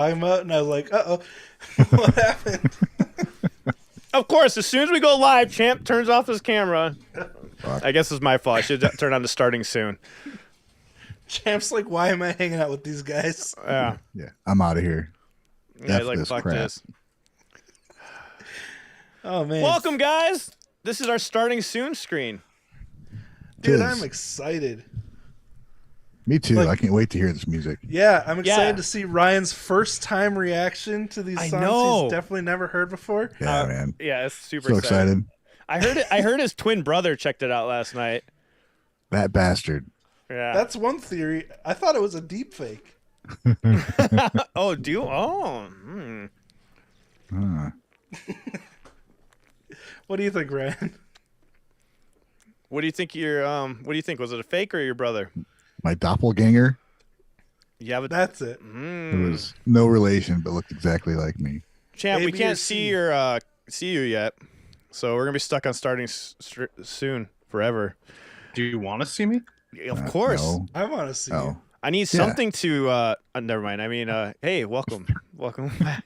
I'm out, and I was like, "Uh-oh, what happened?" Of course, as soon as we go live, Champ turns off his camera. Fuck. I guess it's my fault. I should turn on the starting soon. Champ's like, "Why am I hanging out with these guys?" Yeah. Yeah, I'm out of here. Yeah, F like, this fuck crap. this. Oh man, Welcome, guys. This is our starting soon screen. dude! Tis. I'm excited. Me too. Like- I can't wait to hear this music. Yeah, I'm excited Yeah. to see Ryan's first time reaction to these I songs know. he's definitely never heard before. Yeah, man. Yeah, it's super So exciting. excited. I heard his twin brother checked it out last night. That bastard. Yeah. That's one theory. I thought it was a deep fake. Oh, do you? Oh. Hmm. Huh. What do you think, Ryan? What do you think? What do you think? Was it a fake or your brother? My doppelganger. Yeah, but That's it. It was no relation, but looked exactly like me. Champ, we A, B, or can't C? see you yet, so we're gonna be stuck on starting soon forever. Do you want to see me? Of course. No. I want to see Oh. you. I need something to. Never mind. I mean, hey, welcome back.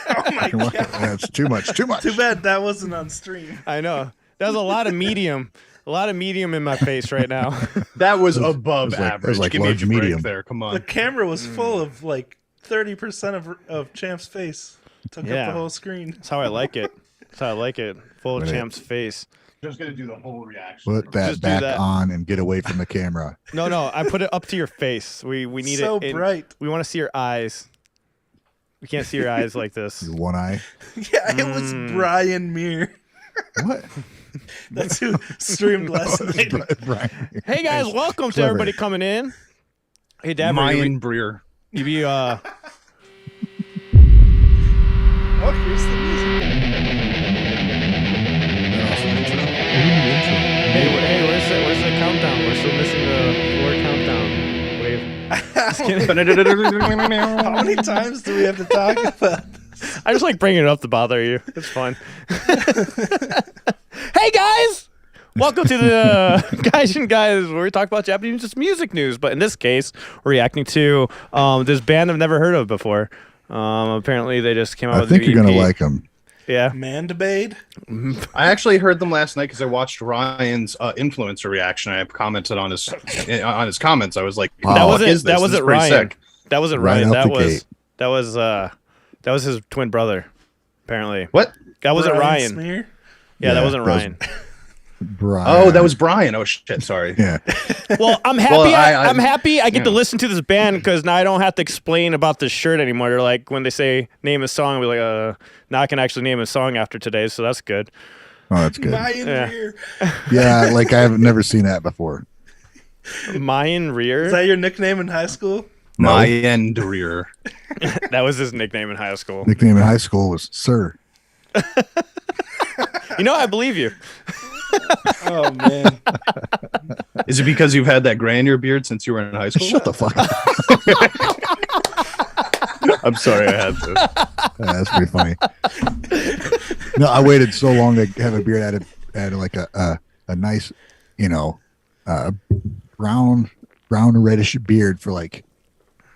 Oh my god! That's too much. Too much. Too bad that wasn't on stream. I know. There's a lot of medium in my face right now. That was above it was like- it average. was like Give me a large break medium. there. Come The on. camera was full of like 30% of Champ's face. Took up Yeah. the whole screen. That's how I like it. That's how I like it. Full of Right. Champ's face. Just gonna do the whole reaction. Put that Just do back that. on and get away from the camera. No, I put it up to your face. We need So it. bright. We want to see your eyes. We can't see your eyes like this. Your one eye. Yeah, it was Brian Muir. What? That's who streamed last night. Brian. Hey guys, welcome to Clever. everybody coming in. Hey Dad, Mayan Breer. you be Oh, here's the music. hey, where's the countdown? We're still missing the floor countdown. Wave. Just kidding. How many times do we have to talk about? I just like bringing it up to bother you. It's fun. Hey guys, welcome to the Guys and Guys, where we talk about Japanese music news. But in this case, we're reacting to this band I've never heard of before. Apparently, they just came out I with think a new you're gonna EP. like them. Yeah. BAND-MAID? I actually heard them last night because I watched Ryan's influencer reaction. I commented on his comments. I was like, Wow. That "What wasn't is this? that This is wasn't pretty Ryan. sick." That wasn't Right Ryan. out the gate. That was his twin brother. Apparently, What? that wasn't Brian Ryan. Smear? Yeah, that Yeah, wasn't that was- Ryan. Brian. Oh, that was Brian. Oh shit. Sorry. Yeah. Well, I'm happy. Well, I'm happy. I get to yeah. listen to this band because now I don't have to explain about this shirt anymore. They're like when they say name a song, I'll be like, now I can actually name a song after today, so that's good. Oh, that's good. Brian Yeah. Muir. Yeah, like I've never seen that before. Mayan Rear. Is that your nickname in high school? No. Mayan Breer. That was his nickname in high school. Nickname in high school was Sir. You know, I believe you. Oh, man. Is it because you've had that gray in your beard since you were in high school? Shut the fuck up. I'm sorry, I had to. That's pretty funny. No, I waited so long to have a beard. I had like a nice, brown reddish beard for like,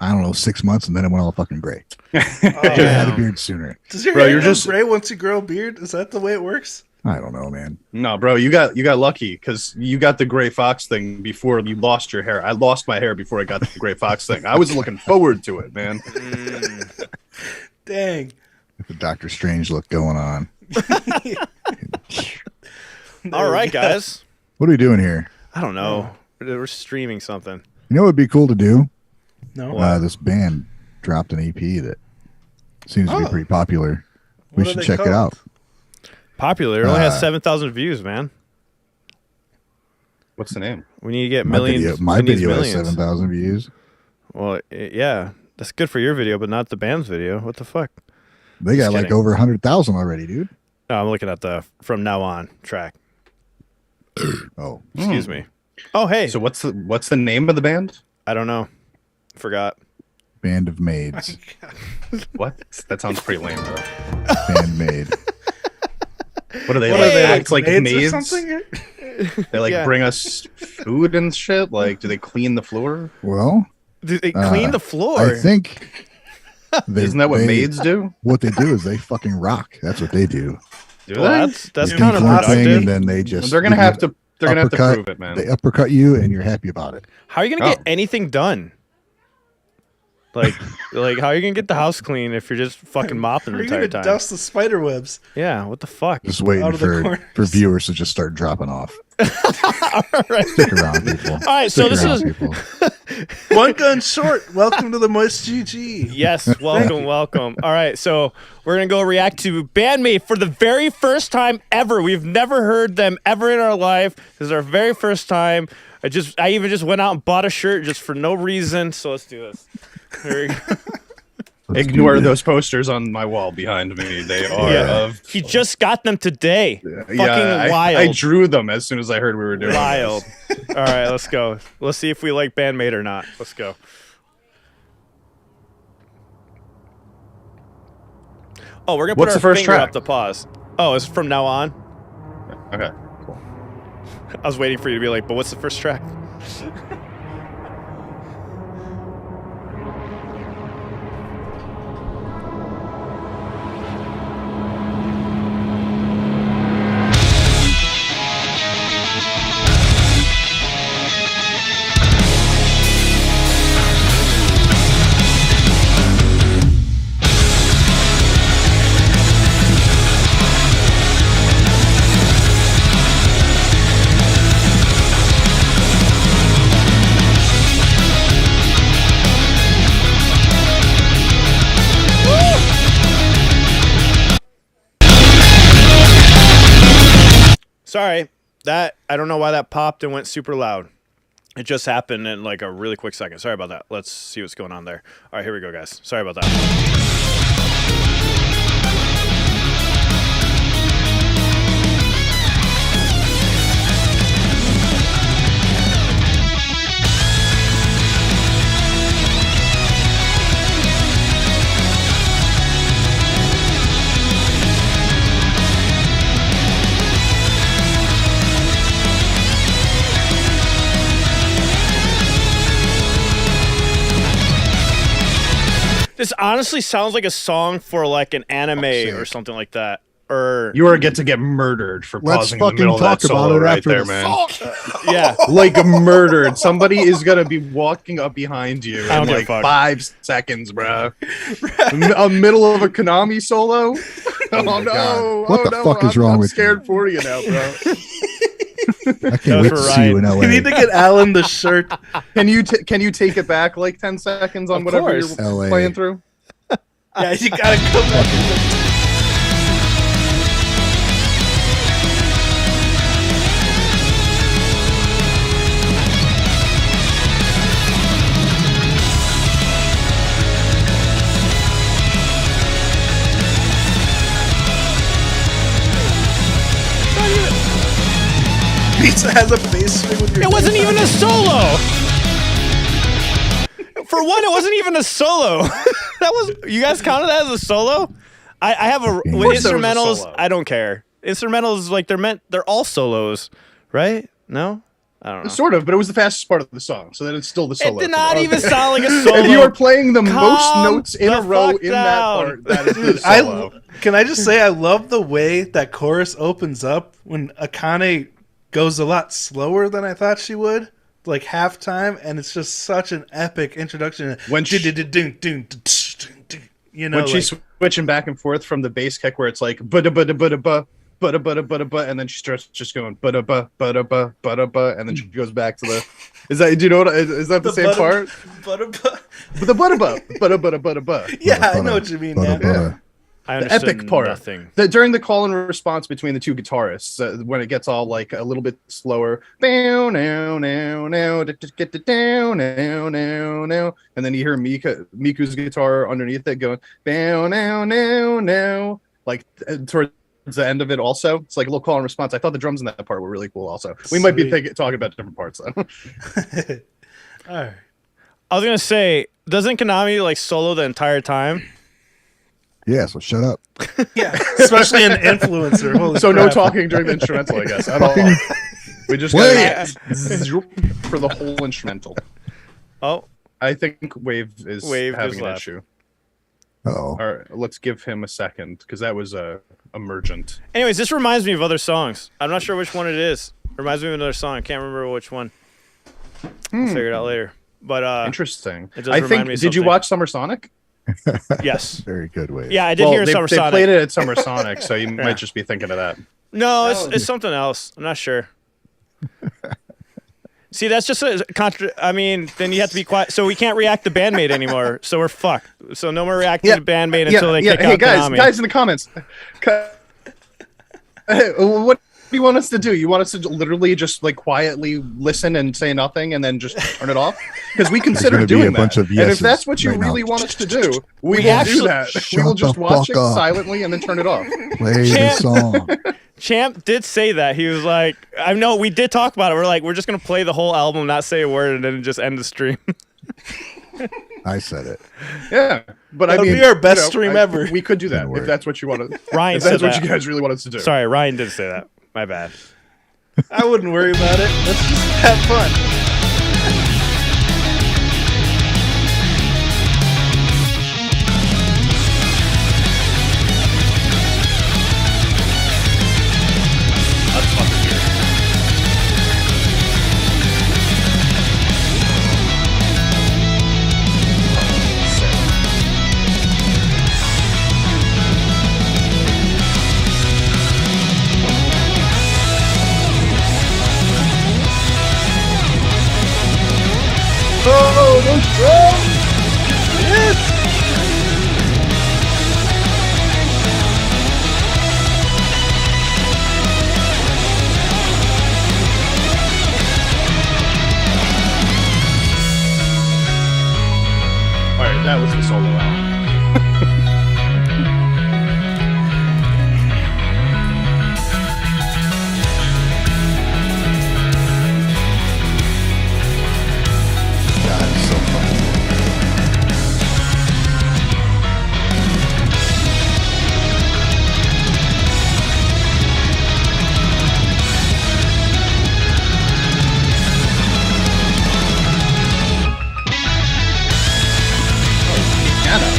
I don't know, 6 months, and then it went all fucking gray. I had a beard sooner. Does your Bro, hair you're go just- gray once you grow a beard? Is that the way it works? I don't know, man. No, bro, you got lucky because you got the gray fox thing before you lost your hair. I lost my hair before I got the gray fox thing. I was looking forward to it, man. Dang. The Doctor Strange look going on. All right, guys. What are we doing here? I don't know. We're streaming something. You know what would be cool to do? No. This band dropped an EP that seems to be Oh. pretty popular. We What are should they check it called? out. Popular. It only has 7,000 views, man. What's the name? We need to get My millions. video, my we need video has millions. 7,000 views. Well, yeah, that's good for your video, but not the band's video. What the fuck? They got Just like kidding. over 100,000 already, dude. No, I'm looking at the from now on track. Oh, Excuse me. Oh, hey. So what's the name of the band? I don't know. Forgot. Band of Maids. What? That sounds pretty lame, bro. BAND-MAID. What are they What like? are they, Act like maids maids? or something? They like Yeah. bring us food and shit. Like, do they clean the floor? Well, Did they clean the floor? I think Isn't that what maids do? What they do is they fucking rock. That's what they do. Do Well, they? that's They kind of think one thing, productive. and then they just They're gonna have to. They're gonna have to uppercut. prove it, man. They uppercut you, and you're happy about it. How are you gonna get Oh. anything done? Like, how are you gonna get the house clean if you're just fucking mopping Are the you entire gonna time? dust the spider webs? Yeah, what the fuck? Just waiting Out of the for corners. viewers to just start dropping off. All right. Stick around, people. All right, so this is- people. One gun short. Welcome to the Moist GG. Yes, welcome. All right, so we're gonna go react to BAND-MAID for the very first time ever. We've never heard them ever in our life. This is our very first time. I even just went out and bought a shirt just for no reason. So let's do this. Here we go. Let's Ignore do this. those posters on my wall behind me. They are of. He just got them today. Fucking wild. I drew them as soon as I heard we were doing Wild. this. All right, let's go. Let's see if we like BAND-MAID or not. Let's go. Oh, we're gonna put What's our the first finger track? up to pause. Oh, it's from now on. Okay, cool. I was waiting for you to be like, but what's the first track? Sorry, that I don't know why that popped and went super loud. It just happened in like a really quick second. Sorry about that. Let's see what's going on there. All right, here we go, guys. Sorry about that. This honestly sounds like a song for like an anime or something like that. Or You are get to get murdered for Let's pausing in the fucking middle of that talk about solo it right after there, the man. song. yeah, Like murdered. Somebody is gonna be walking up behind you I don't in give a like fuck. 5 seconds, bro. A middle of a Konami solo. Oh, my no! God. What oh the no! fuck is I'm, wrong I'm with scared for you now, bro. I can't wait for to see you in LA. We need to get Alan the shirt. Can you take it back like 10 seconds on Of whatever course. you're LA. playing through? Yeah, you gotta go back. Pizza has a bass string with your. it wasn't even a solo. For one, it wasn't even a solo. That was you guys counted that as a solo. I have a with course that was a instrumentals. solo. I don't care. Instrumentals like they're all solos, right? No, I don't know. Sort of, but it was the fastest part of the song, so that it's still the It solo. did not Okay. even sound like a solo. If you are playing the most Calm notes in the a row fuck in that down. part, that is the I solo. can I just say I love the way that chorus opens up when Akane goes a lot slower than I thought she would, like halftime, and it's just such an epic introduction. When she- you know, When she's switching back and forth from the bass kick where it's like bada bada bada ba bada bada bada ba, and then she starts just going bada ba bada ba bada ba, and then she goes back to the. Is that? Do you know what? Is that the same part? The bada ba bada bada bada ba. Yeah, I know what you mean. Yeah. Butter. I The understood epic part. Nothing. During the call and response between the two guitarists, when it gets all like a little bit slower, bow now now now, get the down now now now, and then you hear Miku's guitar underneath it going bow now now now, like towards the end of it. Also, it's like a little call and response. I thought the drums in that part were really cool. Also, we might be Sweet. talking about different parts though. All right. I was gonna say, doesn't Konami like solo the entire time? Yeah, so shut up. Yeah, especially an influencer. Holy So no crap. talking during the instrumental, I guess, at all. We just Play got for the whole instrumental. Oh, I think Wave is Wave having just an left. issue. Oh, All right, let's give him a second because that was emergent. Anyways, this reminds me of other songs. I'm not sure which one it is. Reminds me of another song. I can't remember which one. I'll figure it out later. But Interesting. it does I remind think. me of Did you something. watch Summer Sonic? Yes. very good way. Yeah, I did hear they, Summer they Sonic. played it at Summer Sonic, so you might just be thinking of that. No, it's something else. I'm not sure. See, that's just a I mean, then you have to be quiet. So we can't react to BAND-MAID anymore. So we're fucked. So no more reacting to BAND-MAID until they kick Hey out Konami. guys in the comments. What do you want us to do? You want us to literally just like quietly listen and say nothing and then just turn it off? Because we consider gonna be doing a bunch that. of And if yeses that's what you right now. really want us to do, we will actually- do that. We Shut will just the watch fuck it up. silently and then turn it off. Play the Champ- song. Champ did say that. He was like, I know we did talk about it. We're like, we're just going to play the whole album, not say a word, and then just end the stream. I said it. Yeah, but That'll I mean, be our best stream ever. We could do that Didn't if work. that's what you want to. Ryan If that's said what that. you guys really want us to do. Sorry, Ryan did say that. My bad. I wouldn't worry about it. Let's just have fun. That's fucking weird. Oh, those drums! Yes! All right, that was the solo album. God, it's so funny. Piano.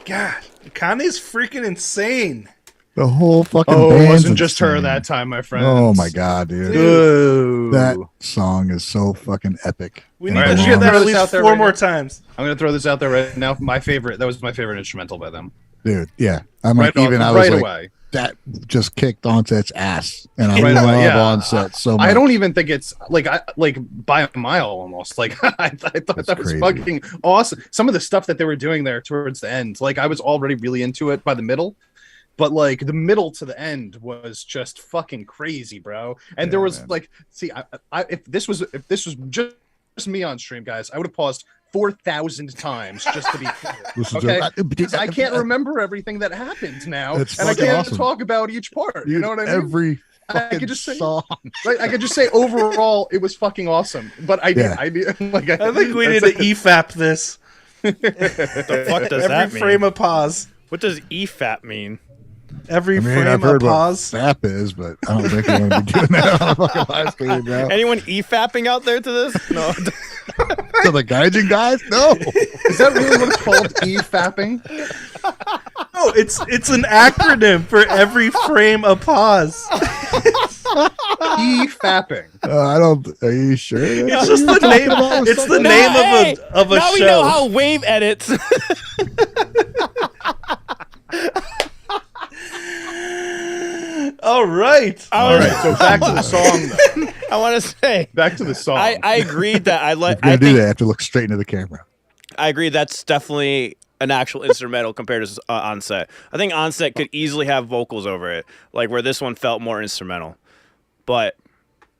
God, Kanye's freaking insane. The whole fucking Oh, it band's wasn't just her insane. that time, my friend. Oh my god, dude. Ooh. That song is so fucking epic. We And need Alright, to the hear that long- at Throw this least out there 4 right more now. times. I'm gonna throw this out there right now. That was my favorite instrumental by them. Dude, yeah. I'm Right, like, even I was right like, away. that just kicked Onset's ass. And I Right love away, yeah. Onset so much. I don't even think it's like by a mile almost. Like I thought That's that was crazy. fucking awesome. Some of the stuff that they were doing there towards the end, like I was already really into it by the middle, but like the middle to the end was just fucking crazy, bro. And there Yeah, was man. like, see, if this was just me on stream, guys, I would have paused 4,000 times just to be clear. Listen Okay, to because I can't remember everything that happened now, It's and I fucking can't awesome. talk about each part. You Dude, know what I mean? Every I fucking could just say- song. Right, I could just say overall it was fucking awesome, but I Yeah. like I think we need to EFAP this. The fuck does Every that mean? frame of pause. What does EFAP mean? Every I mean, frame I've heard of what pause. SAP is, but I don't think I'm going to be doing that on a fucking live stream now. Anyone EFAPing out there to this? No. So the Gaijin guys? No. Is that really what it's called? E-fapping? No, it's an acronym for every frame of pause. E-fapping. I don't. Are you sure? It's just the name. It's the No, name hey, of a now show. we know how Wave edits. All right. All right, so back to the song. Though. I want to say, Back to the song. I agreed that I If like. you're I gonna do think that, I have to look straight into the camera. I agree. That's definitely an actual instrumental compared to Onset. I think Onset could easily have vocals over it, like where this one felt more instrumental. But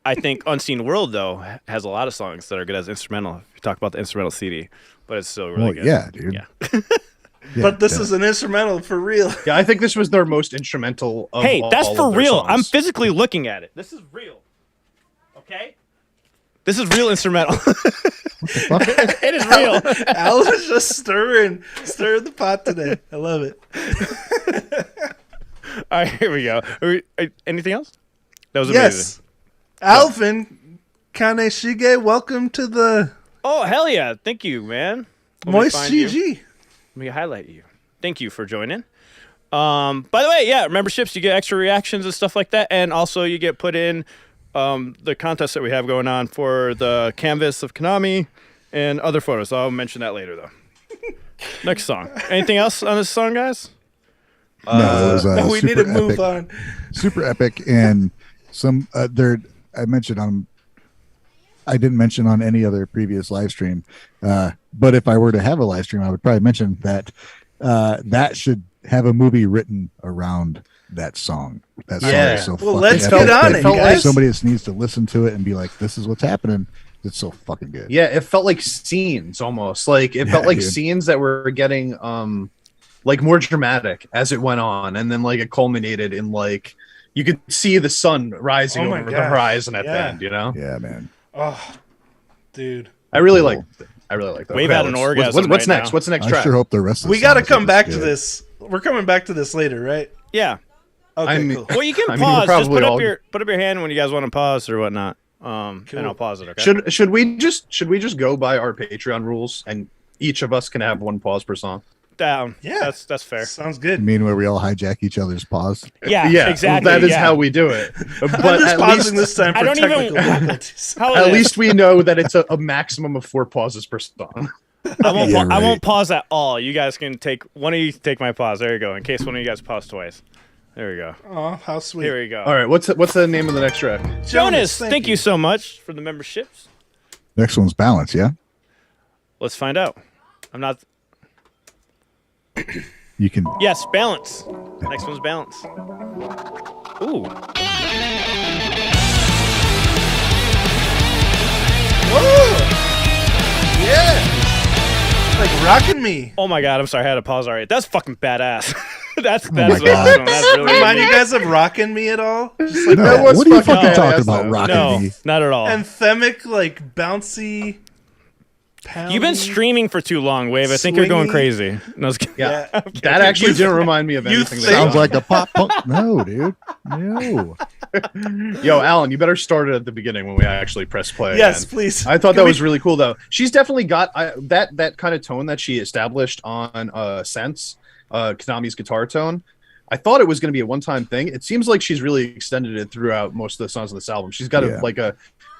I think Unseen World, though, has a lot of songs that are good as instrumental. If you talk about the instrumental CD, but it's still really good. Yeah, dude. Yeah. Yeah, But this is an instrumental for real. Yeah, I think this was their most instrumental of Hey, that's all for of their real. songs. I'm physically looking at it. This is real. Okay? This is real instrumental. It is real. Alan is just stirring the pot today. I love it. All right, here we go. Anything else? That was Yes. Alvin Kaneshige, welcome to the Oh, hell yeah. Thank you, man. Let me Moist find you. GG. Let me highlight you. Thank you for joining. By the way, yeah, memberships, you get extra reactions and stuff like that. And also you get put in the contest that we have going on for the canvas of Konami and other photos. I'll mention that later, though. Next song. Anything else on this song, guys? No, it was We need to move epic, on. super epic, and some there. I mentioned on. I didn't mention on any other previous live stream, but if I were to have a live stream, I would probably mention that that should have a movie written around that song. That song Yeah. is so Well, fucking let's epic. get on it, felt like guys. somebody just needs to listen to it and be like, "This is what's happening." It's so fucking good. Yeah, it felt like scenes almost. Like it felt Yeah, like dude. scenes that were getting like more dramatic as it went on, and then like it culminated in like you could see the sun rising Oh my over the gosh. horizon at the Yeah. end, you know? Yeah, man. Oh, dude. I really like that. Wave out an orgasm What's right next? now. What's the next I track? sure hope the rest of the We got to songs come are back just to good. this. We're coming back to this later, right? Yeah. Okay, I mean- cool. Well, you can I mean, we're pause. Just probably put up all- your hand when you guys want to pause or whatnot. And Cool. I'll pause it, okay? Should we just go by our Patreon rules and each of us can have one pause per song? Down. Yeah. That's fair. Sounds You good. mean where we all hijack each other's pause? Yeah, exactly. That is yeah. how we do it. I'm But just at pausing least, this time I for don't even- technical difficulties. How at it is. least we know that it's a maximum of 4 pauses per song. I won't. Yeah, I won't right. pause at all. You guys can take one of you. Take my pause. There you go. In case one of you guys pause twice. There we go. Oh, how sweet. Here we go. All right, what's the name of the next track? Jonas, thank you so much for the memberships. Next one's balance, yeah. Let's find out. I'm not. You can. Yes, balance. Next one's balance. Ooh. Whoa! Yeah! Like rocking me. Oh my god. I'm sorry. I had to pause. All right. That's fucking badass. that's my awesome. God. That's really. Remind you guys of rocking me at all? Just like No, that was what are you fucking fucking talking badass, about, though. Rockin' No, Me? not at all. anthemic, like bouncy. Poundy. You've been streaming for too long, Wave. I think you're going Swingy. crazy. No, I was kidding. Yeah, Yeah. that actually You- didn't remind me of you anything. think- Sounds That like a pop punk. No, dude. No. Yo, Alan, you better start it at the beginning when we actually press play. Yes, again. please. I thought Can that we- was really cool, though. She's definitely got that kind of tone that she established on Sense, Konami's guitar tone. I thought it was going to be a one-time thing. It seems like she's really extended it throughout most of the songs on this album. She's got Yeah.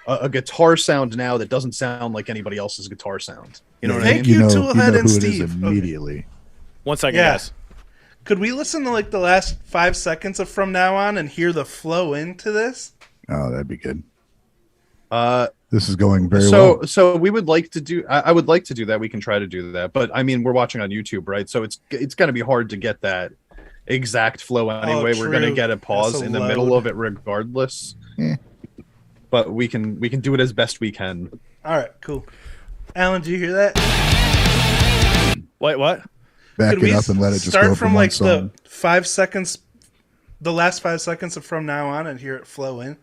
a guitar sound now that doesn't sound like anybody else's guitar sound. You know what I Thank mean? you, know, Toolhead know and who it is Steve. Okay. immediately. 1 second, Yeah. guys. Could we listen to like the last 5 seconds of From Now On and hear the flow into this? Oh, that'd be good. Uh, This is going very so well. so we would like to do. I would like to do that. We can try to do that, but I mean, we're watching on YouTube, right? So it's going to be hard to get that exact flow anyway. We're going to true. get a pause That's a in the load. middle of it, regardless. Eh. But we can do it as best we can. All right, cool. Alan, do you hear that? Wait, what? Back Could it we up and let it just start go from from like one song. the 5 seconds, the last 5 seconds of From Now On, and hear it flow in?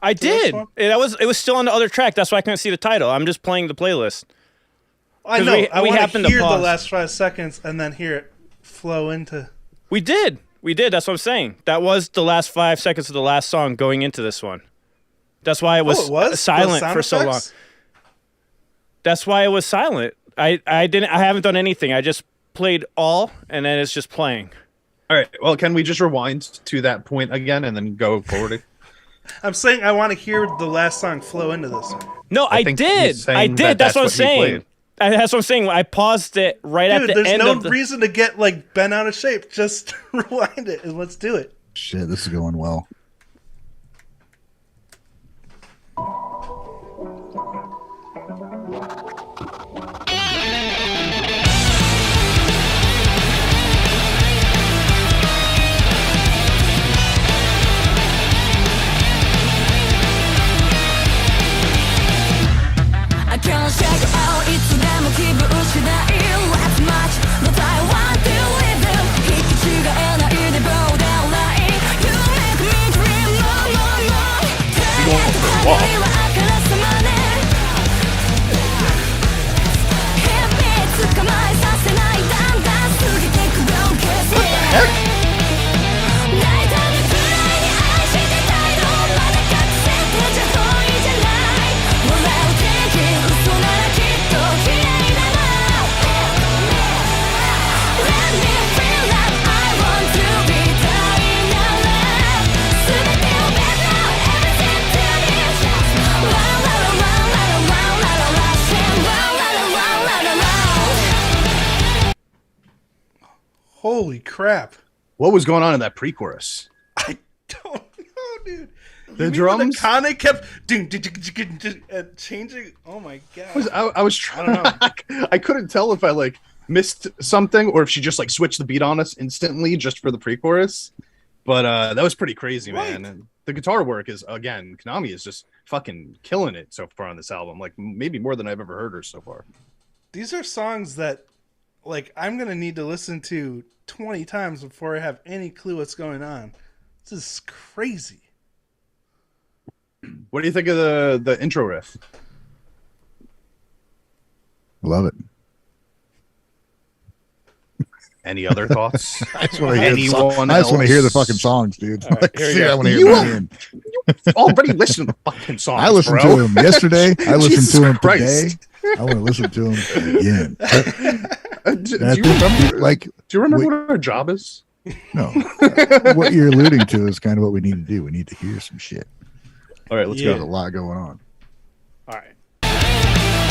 I did. one? It was still on the other track. That's why I couldn't see the title. I'm just playing the playlist. I 'Cause know. we I want happened to to hear the pause. last 5 seconds and then hear it flow into. We did. That's what I'm saying. That was the last 5 seconds of the last song going into this one. That's why it was, Oh, it was? silent Those sound for so long. effects? That's why it was silent. I haven't done anything. I just played all and then it's just playing. All right. Well, can we just rewind to that point again and then go forward? I'm saying I want to hear the last song flow into this one. No, I think did. he's saying I that did. That's what I'm that's what he saying. That's what I'm saying. I paused it right at Dude, the there's end no of the reason to get like bent out of shape. Just rewind it and let's do it. Shit, this is going well. Holy crap! What was going on in that pre-chorus? I don't know, dude. The drums. Akane kept changing. Oh my god! I was trying. I don't know. I couldn't tell if I like missed something or if she just like switched the beat on us instantly just for the pre-chorus. But that was pretty crazy, man. And the guitar work is, again, Konami is just fucking killing it so far on this album. Like maybe more than I've ever heard her so far. These are songs that, like, I'm gonna need to listen to 20 times before I have any clue what's going on. This is crazy. What do you think of the intro riff? Love it. Any other thoughts? I just want to hear the fucking songs, dude. Right, like, here we go. I want to hear them again. You already listened to the fucking songs. I listened bro. to them yesterday. I listened Jesus to them Christ. today. I want to listen to them again. Do you remember what our job is? No. What you're alluding to is kind of what we need to do. We need to hear some shit. All right, let's There's go. a lot going on. All right.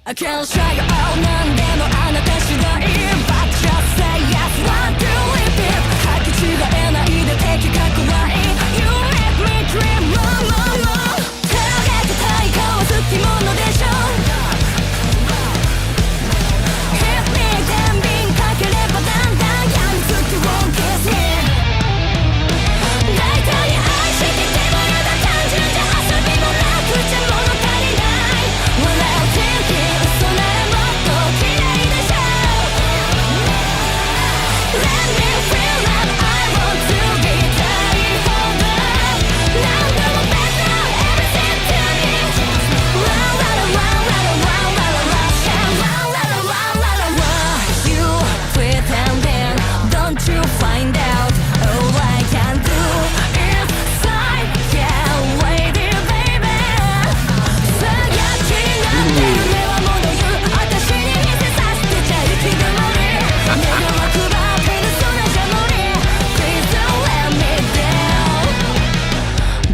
I can't show you all 何でもあなた次第 But just say yes, one, two, repeat 履き違えないで的確はい You make me dream more, more, more 手を挙げて対価は好きものでしょ Hit me 天秤かければだんだんやみつき Won't kiss me 大胆に愛しててもやだ単純じゃ遊びもなくちゃ物足りない笑う天気 Let me feel that I want to be tied over. Now I'm a better, everything to me. Round, round, round, round, round, round, round, round, round, round. You pretending, don't you find out? All I can do is sigh, yeah, lady, baby. さあ気になって夢は物言う私に見せさせてちゃ行き止まり願わくば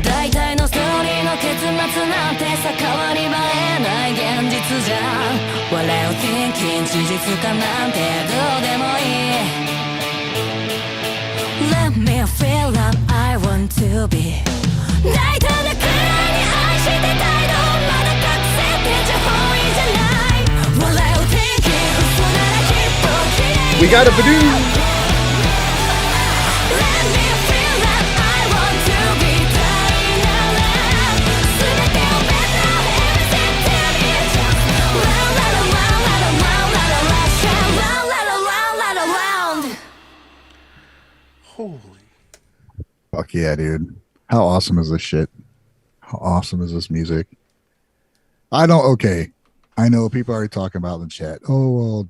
大体のストーリーの結末なんてさ変わり映えない現実じゃん笑う天気事実かなんてどうでもいい Let me feel that I want to be 大胆なくらいに愛してたいのまだ隠せてちゃ本意じゃない笑う天気嘘ならきっと綺麗 We got a Badoo! Holy. Fuck yeah, dude. How awesome is this shit? How awesome is this music? I know people are already talking about in the chat. Oh, well,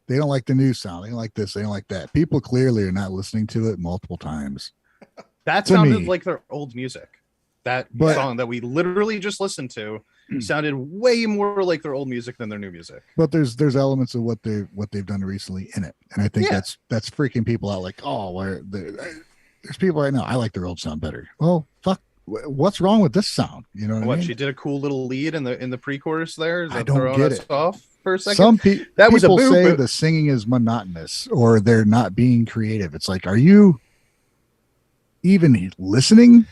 they don't like the new sound. They don't like this. They don't like that. People clearly are not listening to it multiple times. That To sounded me. like their old music. That But- song that we literally just listened to sounded way more like their old music than their new music. But there's elements of what they've done recently in it, and I think Yeah. that's freaking people out. Like, oh, there's people right now. I like their old sound better. Well, fuck. What's wrong with this sound? You know what I mean? She did a cool little lead in the pre-chorus there. Is I that don't throwing get us it. off for a second? Some That was a people boo, say but- the singing is monotonous or they're not being creative. It's like, are you even listening?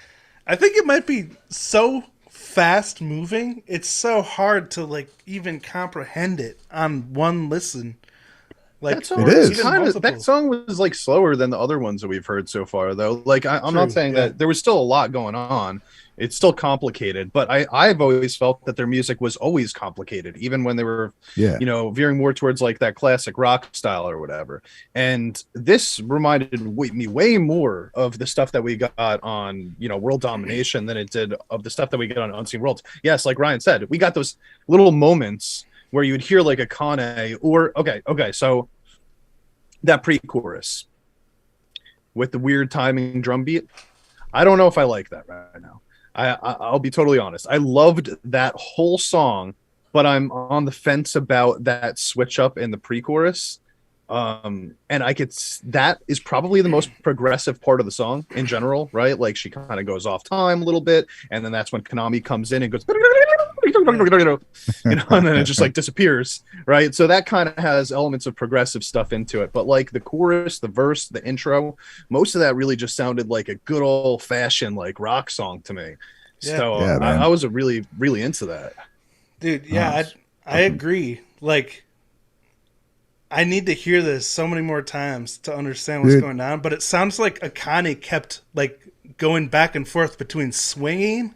I think it might be so fast moving. It's so hard to like even comprehend it on one listen. Like That song It is. was kind of, that multiple. song was like slower than the other ones that we've heard so far, though. Like I'm True, not saying yeah. that there was still a lot going on. It's still complicated, but I've always felt that their music was always complicated, even when they were, Yeah. veering more towards like that classic rock style or whatever. And this reminded me way more of the stuff that we got on, World Domination than it did of the stuff that we get on Unseen Worlds. Yes, like Ryan said, we got those little moments where you would hear like a Kane or okay, so that pre-chorus with the weird timing drum beat, I don't know if I like that right now. I'll be totally honest. I loved that whole song, but I'm on the fence about that switch up in the pre-chorus. And that is probably the most progressive part of the song in general, right? Like she kind of goes off time a little bit, and then that's when Konami comes in and goes, and then it just like disappears, right? So that kind of has elements of progressive stuff into it. But like the chorus, the verse, the intro, most of that really just sounded like a good old fashioned like rock song to me. Yeah. So Yeah, man. I was really, really into that. Dude, yeah, I agree. Like, I need to hear this so many more times to understand what's going on. But it sounds like Akane kept like going back and forth between swinging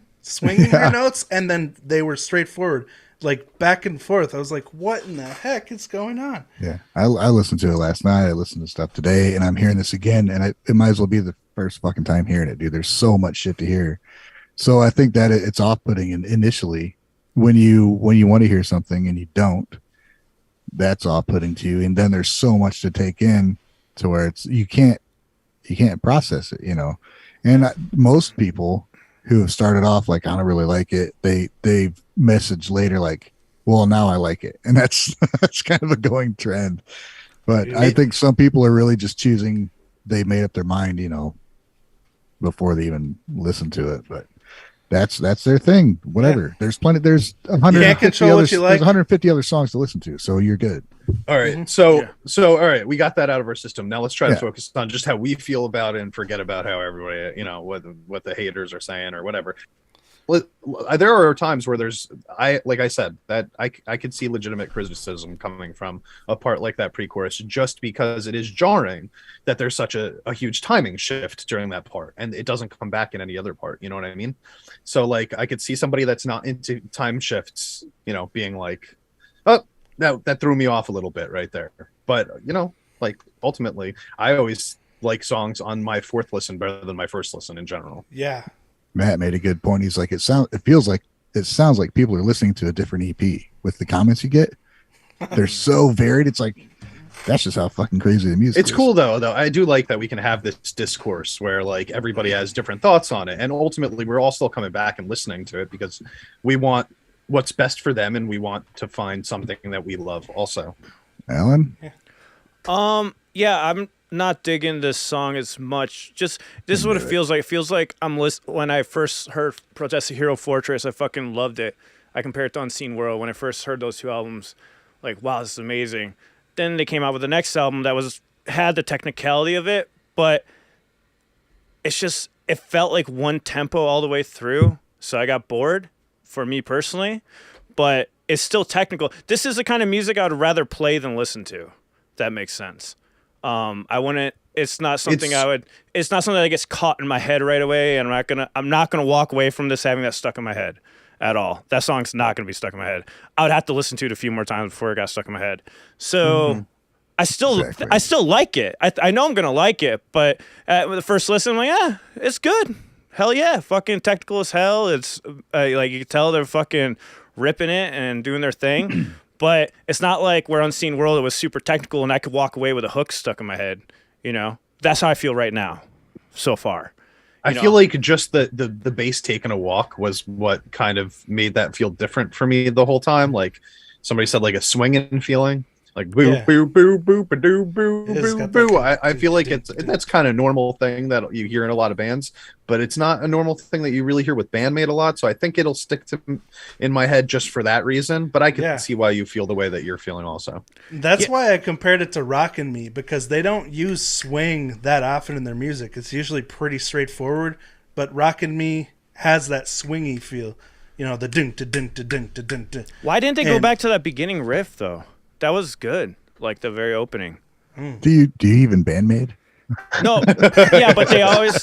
her notes, and then they were straightforward, like back and forth. I was like, what in the heck is going on? Yeah, I listened to it last night. I listened to stuff today, and I'm hearing this again, and it might as well be the first fucking time hearing it, dude. There's so much shit to hear. So I think that it's off-putting initially when you want to hear something and you don't. That's off-putting to you, and then there's so much to take in to where you can't process it, you know. And most people who have started off like, I don't really like it, they message later like, well, now I like it, and that's kind of a going trend. But I think some people are really just choosing, they made up their mind, you know, before they even listen to it. But that's their thing. Whatever. Yeah. There's 150 other, like. There's 150 other songs to listen to, so you're good. All right. So all right, we got that out of our system. Now let's try to focus on just how we feel about it and forget about how everybody, you know, what the haters are saying or whatever. There are times where like I said, that I could see legitimate criticism coming from a part like that pre-chorus, just because it is jarring that there's such a huge timing shift during that part, and it doesn't come back in any other part. You know what I mean? So like I could see somebody that's not into time shifts, you know, being like, oh, that threw me off a little bit right there. But you know, like ultimately, I always like songs on my fourth listen better than my first listen in general. Yeah. Matt made a good point. He's like, it sounds like people are listening to a different EP with the comments you get. They're so varied. It's like, that's just how fucking crazy the music is. It's cool though. I do like that we can have this discourse where like everybody has different thoughts on it. And ultimately we're all still coming back and listening to it because we want what's best for them. And we want to find something that we love also. Alan? Yeah, I'm not digging this song as much. Just this is what it feels like. It feels like when I first heard Protest the Hero Fortress, I fucking loved it. I compare it to Unseen World. When I first heard those two albums, like, wow, this is amazing. Then they came out with the next album that had the technicality of it, but it felt like one tempo all the way through. So I got bored for me personally, but it's still technical. This is the kind of music I would rather play than listen to. If that makes sense. It's not something that gets caught in my head right away, and I'm not gonna walk away from this having that stuck in my head at all. That song's not gonna be stuck in my head. I would have to listen to it a few more times before it got stuck in my head. So I still like it. I know I'm gonna like it, but with the first listen, I'm like, it's good. Hell yeah, fucking technical as hell. It's like you can tell they're fucking ripping it and doing their thing. But it's not like where Unseen World, it was super technical and I could walk away with a hook stuck in my head. You know, that's how I feel right now so far. I feel like just the bass taking a walk was what kind of made that feel different for me the whole time. Like somebody said, like a swinging feeling. Like boo boo boo boo ba doo boo boo boo. I feel like that's kind of normal thing that you hear in a lot of bands, but it's not a normal thing that you really hear with BAND-MAID a lot. So I think it'll stick in my head just for that reason. But I can see why you feel the way that you're feeling also. That's why I compared it to Rockin' Me, because they don't use swing that often in their music. It's usually pretty straightforward, but Rockin' Me has that swingy feel. You know, the dunk to dunk to dunk to dunk to. Why didn't they go back to that beginning riff though? That was good, like the very opening. Do you even BAND-MAID? No, yeah, but they always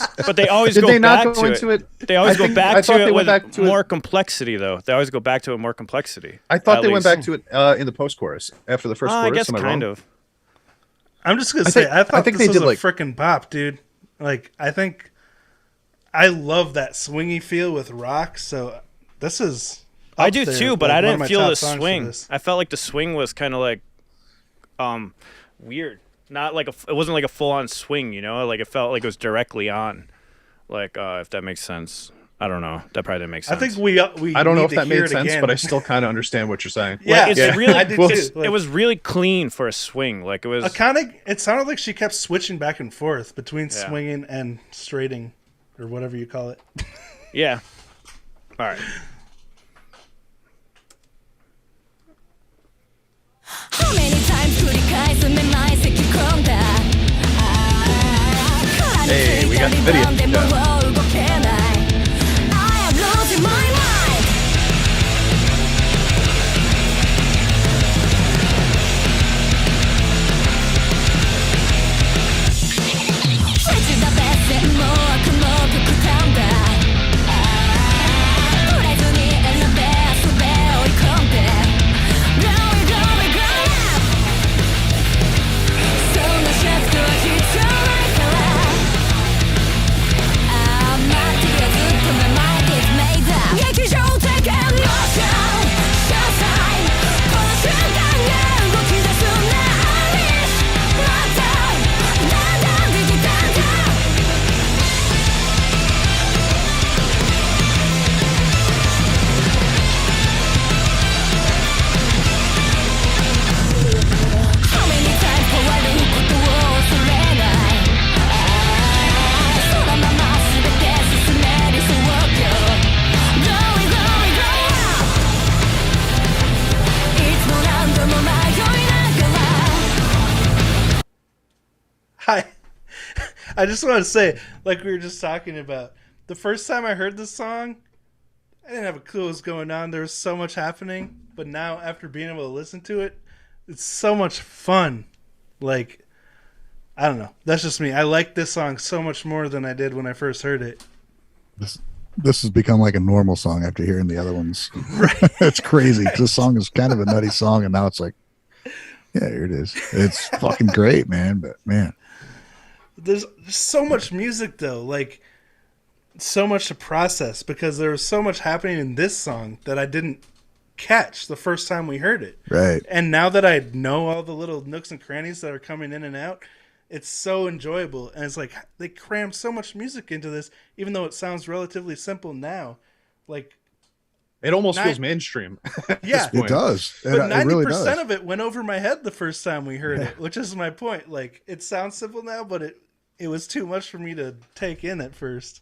Did go they not back go to into it. it? They always go back to it with more it. complexity, though. They always go back to it more complexity. I thought they went back to it in the post-chorus after the first chorus. I guess kind of. I'm just gonna say, I thought think this they was did a like freaking bop, dude. Like, I love that swingy feel with rock. So this is. I do too, but I didn't feel the swing. I felt like the swing was kind of like, weird. Not like it wasn't like a full on swing, you know. Like it felt like it was directly on. Like if that makes sense. I don't know. That probably didn't make sense. I think we I don't know need if to that hear made it sense, again. but I still kind of understand what you're saying. Yeah, it's yeah. really. I did Well, too. it was really clean for a swing. Like it was. It sounded like she kept switching back and forth between swinging and straighting, or whatever you call it. Yeah. All right. How many times 繰り返すめまい咳込んだ Hey, we got the video. でも動けない I am losing my mind 口だべ線も悪も極端だ触れずに選べ遊べ追い込んで Going, going, going up そんなシャツは必要ないから待ってるよずっと名前 is made up 劇場的エモーション Showtime この瞬間が動き出すな Unleash まただんだんできたんだ How many times 変わることを恐れないそのまま全て進めるそうよ Going, going, going up いつも何度も迷いながら Hi. I just want to say, like we were just talking about, the first time I heard this song, I didn't have a clue what was going on. There was so much happening, but now after being able to listen to it, it's so much fun. Like, I don't know. That's just me. I like this song so much more than I did when I first heard it. This has become like a normal song after hearing the other ones. Right. It's crazy. This song is kind of a nutty song, and now it's like, yeah, here it is. It's fucking great, man. But man, There's so much music though, like so much to process because there was so much happening in this song that I didn't catch the first time we heard it. right? And now that I know all the little nooks and crannies that are coming in and out, it's so enjoyable. And it's like they crammed so much music into this, even though it sounds relatively simple now. Like, It almost feels mainstream. yeah, It does. but It 90% really does. of it went over my head the first time we heard it, which is my point. Like, it sounds simple now, but it was too much for me to take in at first.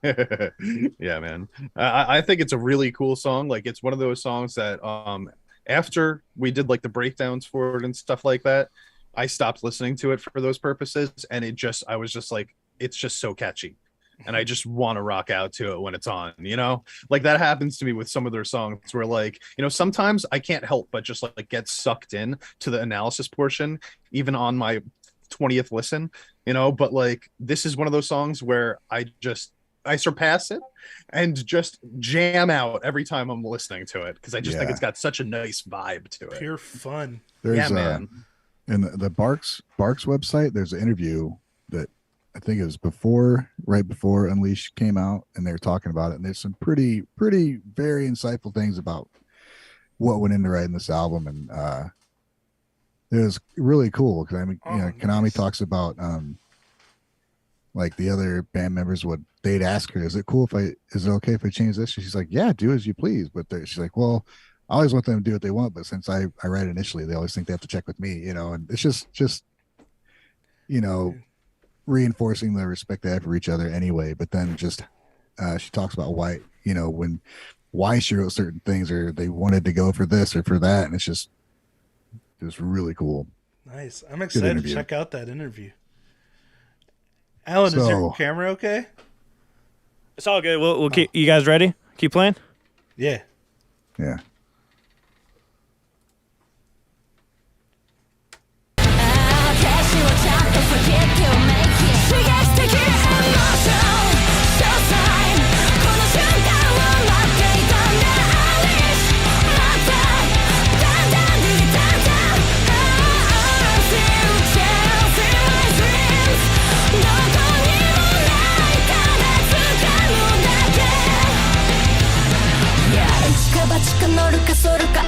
Yeah, man. I think it's a really cool song. Like, it's one of those songs that after we did like the breakdowns for it and stuff like that, I stopped listening to it for those purposes, and I was just like, it's just so catchy, and I just want to rock out to it when it's on, you know? Like, that happens to me with some of their songs where, like, you know, sometimes I can't help but just like get sucked in to the analysis portion, even on my 20th listen, you know? But like, this is one of those songs where I surpass it and just jam out every time I'm listening to it, because I just think it's got such a nice vibe to it. Pure fun. There's Yeah, man. in the Barks website, there's an interview that I think it was right before Unleash came out, and they were talking about it, and there's some pretty very insightful things about what went into writing this album, and it was really cool because I mean, you know, Konami talks about like the other band members they'd ask her, is it okay if I change this? She's like, yeah, do as you please. But she's like, well, I always want them to do what they want, but since I write initially, they always think they have to check with me, you know, and it's just you know, reinforcing the respect they have for each other anyway. But then just she talks about why she wrote certain things, or they wanted to go for this or for that, and it's just really cool. Nice. I'm excited to check out that interview. Alan, is your camera okay? It's all good. We'll keep. You guys ready? Keep playing. Yeah. Yeah.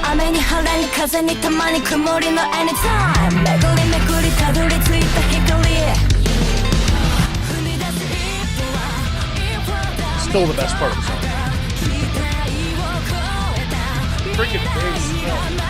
雨に晴れに風にたまに曇りの anytime 巡り巡りたどり着いた光踏み出す一歩は一歩だ still the best part of the song. Freaking bass.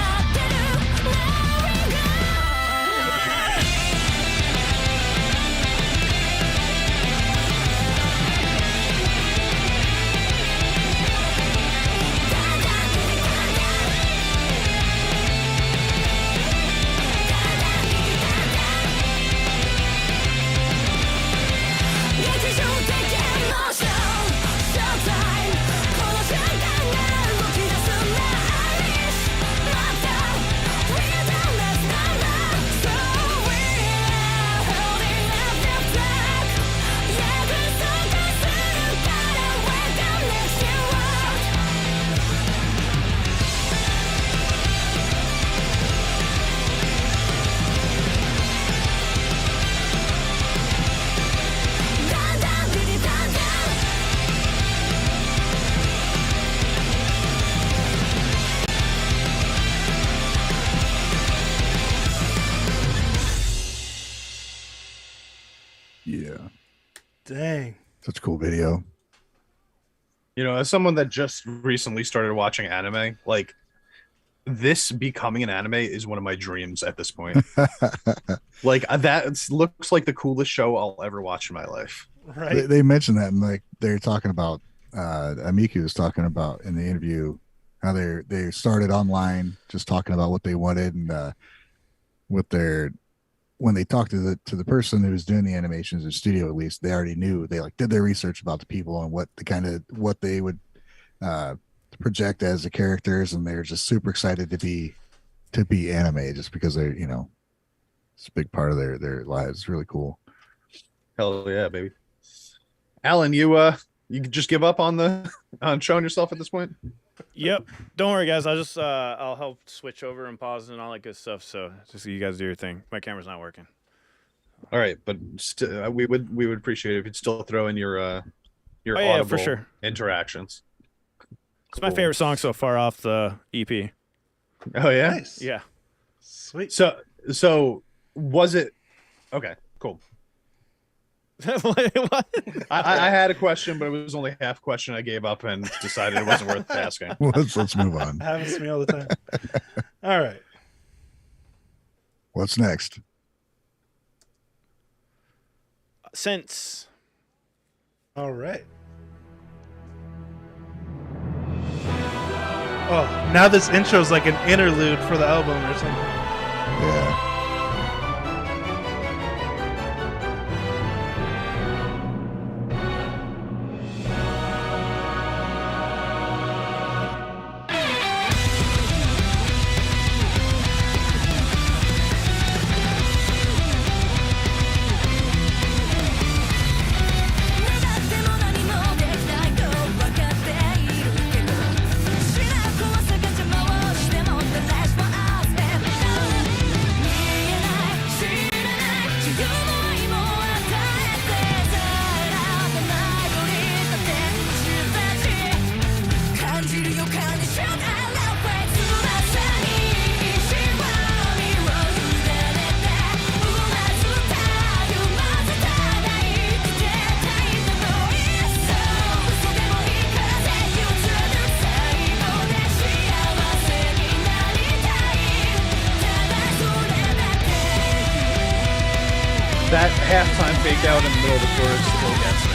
Yeah. Dang. Such a cool video. You know, as someone that just recently started watching anime, like this becoming an anime is one of my dreams at this point. Like that looks like the coolest show I'll ever watch in my life. Right. They mentioned that, and like they're talking about Amiku was talking about in the interview how they started online just talking about what they wanted, and with their when they talked to the person who was doing the animations in the studio, at least they already knew, they like did their research about the people and what they would project as the characters, and they're just super excited to be anime just because they're, you know, it's a big part of their lives. It's really cool. Hell yeah, baby. Alan, you just give up on showing yourself at this point? Yep. Don't worry, guys. I'll help switch over and pause and all that good stuff. So just you guys do your thing. My camera's not working. All right, but we would appreciate it if you'd still throw in your audible yeah, for sure. interactions. It's my favorite song so far off the EP. Oh yeah, Nice. Yeah. Sweet. So was it okay? Cool. What? I had a question, but it was only half question. I gave up and decided it wasn't worth asking. Well, let's move on. Happens to me all the time. All right. What's next? Since. All right. Oh, now this intro's like an interlude for the album or something. Yeah. That halftime fake out in the middle of the chorus still gets me.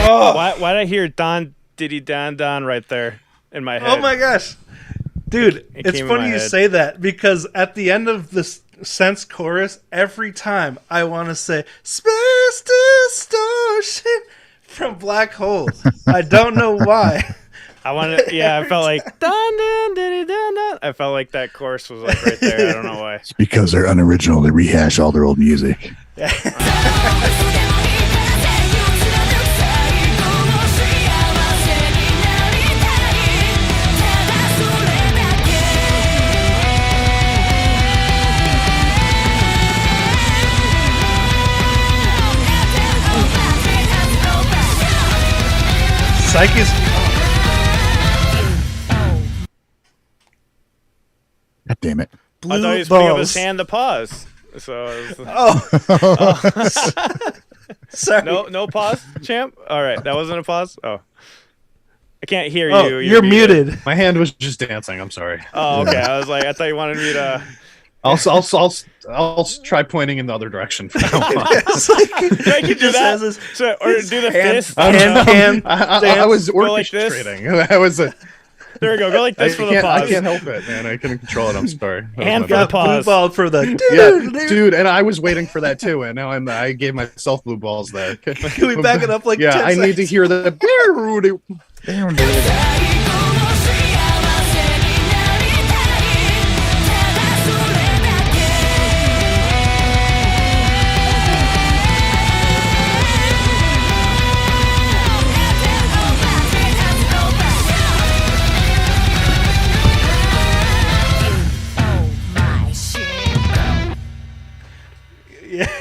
Oh, Why did I hear Don Diddy Don Don right there in my head? oh my gosh. Dude, It it's came in my funny you head. say that because at the end of this Sense chorus, every time I want to say Space Distortion from Black Hole. I don't know why. I wanted, yeah, I felt like Don Don Diddy Don Don. I felt like that chorus was like right there. I don't know why. It's because they're unoriginal. They rehash all their old music. Psyche's. God damn it. I thought he was putting up his hand to pause. So it was- Sorry. no pause, champ. All right, that wasn't a pause. Oh, I can't hear Oh, you. you're muted. My hand was just dancing. I'm sorry. Oh, okay. I was like, I thought you wanted me to. I'll try pointing in the other direction from now on. It's like, I can do just that. has his So, or do the hand- fist. hand cam I was Go like this. orchestrating. I was. There we go. Go like this for the I pause. can't help it, man. I couldn't control it. I'm sorry. That was Hand my for the bad. blue pause. ball for the. Yeah, dude, and I was waiting for that too, and now I gave myself blue balls there. Can we back it up like Yeah, 10 I need to seconds? hear the.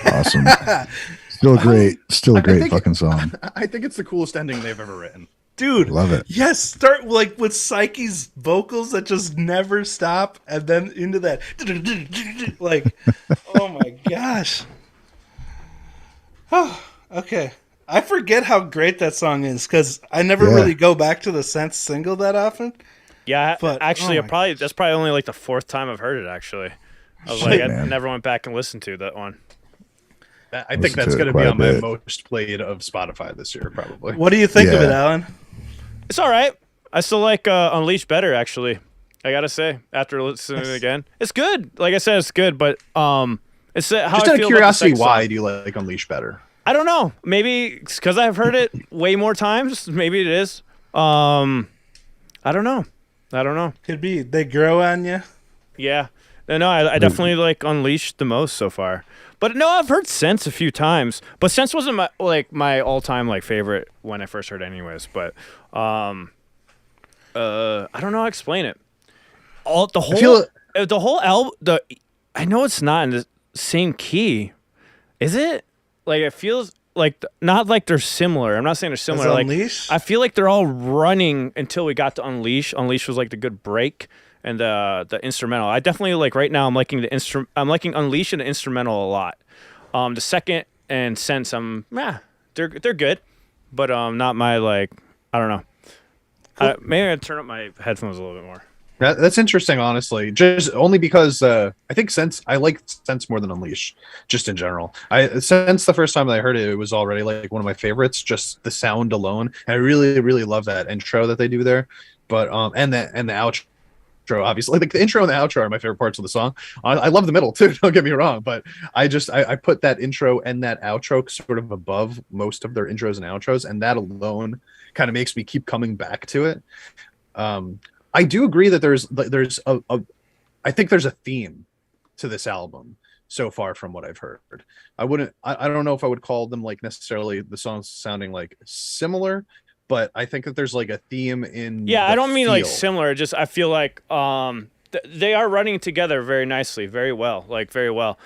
Awesome. Still great. Still a I great think- fucking song. I think it's the coolest ending they've ever written. Dude, Love it. yes, start like with Psyche's vocals that just never stop, and then into that, like, oh my gosh. Oh, okay. I forget how great that song is because I never Yeah. really go back to the Sense single that often. Yeah, But- actually, oh my- that's probably only like the fourth time I've heard it. Actually, I was Shit, like, I man. never went back and listened to that one. I Listen think that's to it going to be quite a on my bit. most played of Spotify this year, probably. What do you think of Yeah. it, Alan? It's all right. I still like Unleashed better, actually. I gotta say, after listening to it again, it's good. Like I said, it's good, but it's how Just I out of feel about the curiosity, second why song. do you like Unleash better? I don't know. Maybe because I've heard it way more times. Maybe it is. I don't know. Could be they grow on you. Yeah. No, I definitely like Unleashed the most so far. But no, I've heard Sense a few times. But Sense wasn't my all-time favorite when I first heard it anyways. But I don't know how to explain it. The whole album, I know it's not in the same key. Is it? Like it feels like not like they're similar. I'm not saying they're similar. Like Unleash? I feel like they're all running until we got to Unleash. Unleash was like the good break and the instrumental. I definitely like right now. I'm liking I'm liking Unleash and the instrumental a lot. The second and Sense, they're good, but not my like. I don't know. Maybe I turn up my headphones a little bit more. That's interesting, honestly. Just only because I think I like Sense more than Unleash, just in general. Sense the first time that I heard it, it was already like one of my favorites. Just the sound alone, and I really, really love that intro that they do there. But and the outro, obviously, like the intro and the outro are my favorite parts of the song. I love the middle too. Don't get me wrong, but I put that intro and that outro sort of above most of their intros and outros, and that alone kind of makes me keep coming back to it. I do agree that there's I think there's a theme to this album so far from what I've heard. I don't know if I would call them like necessarily the songs sounding like similar, but I think that there's like a theme in. Yeah, the I don't mean like feel. similar. Just I feel like they are running together very nicely, very well, like very well.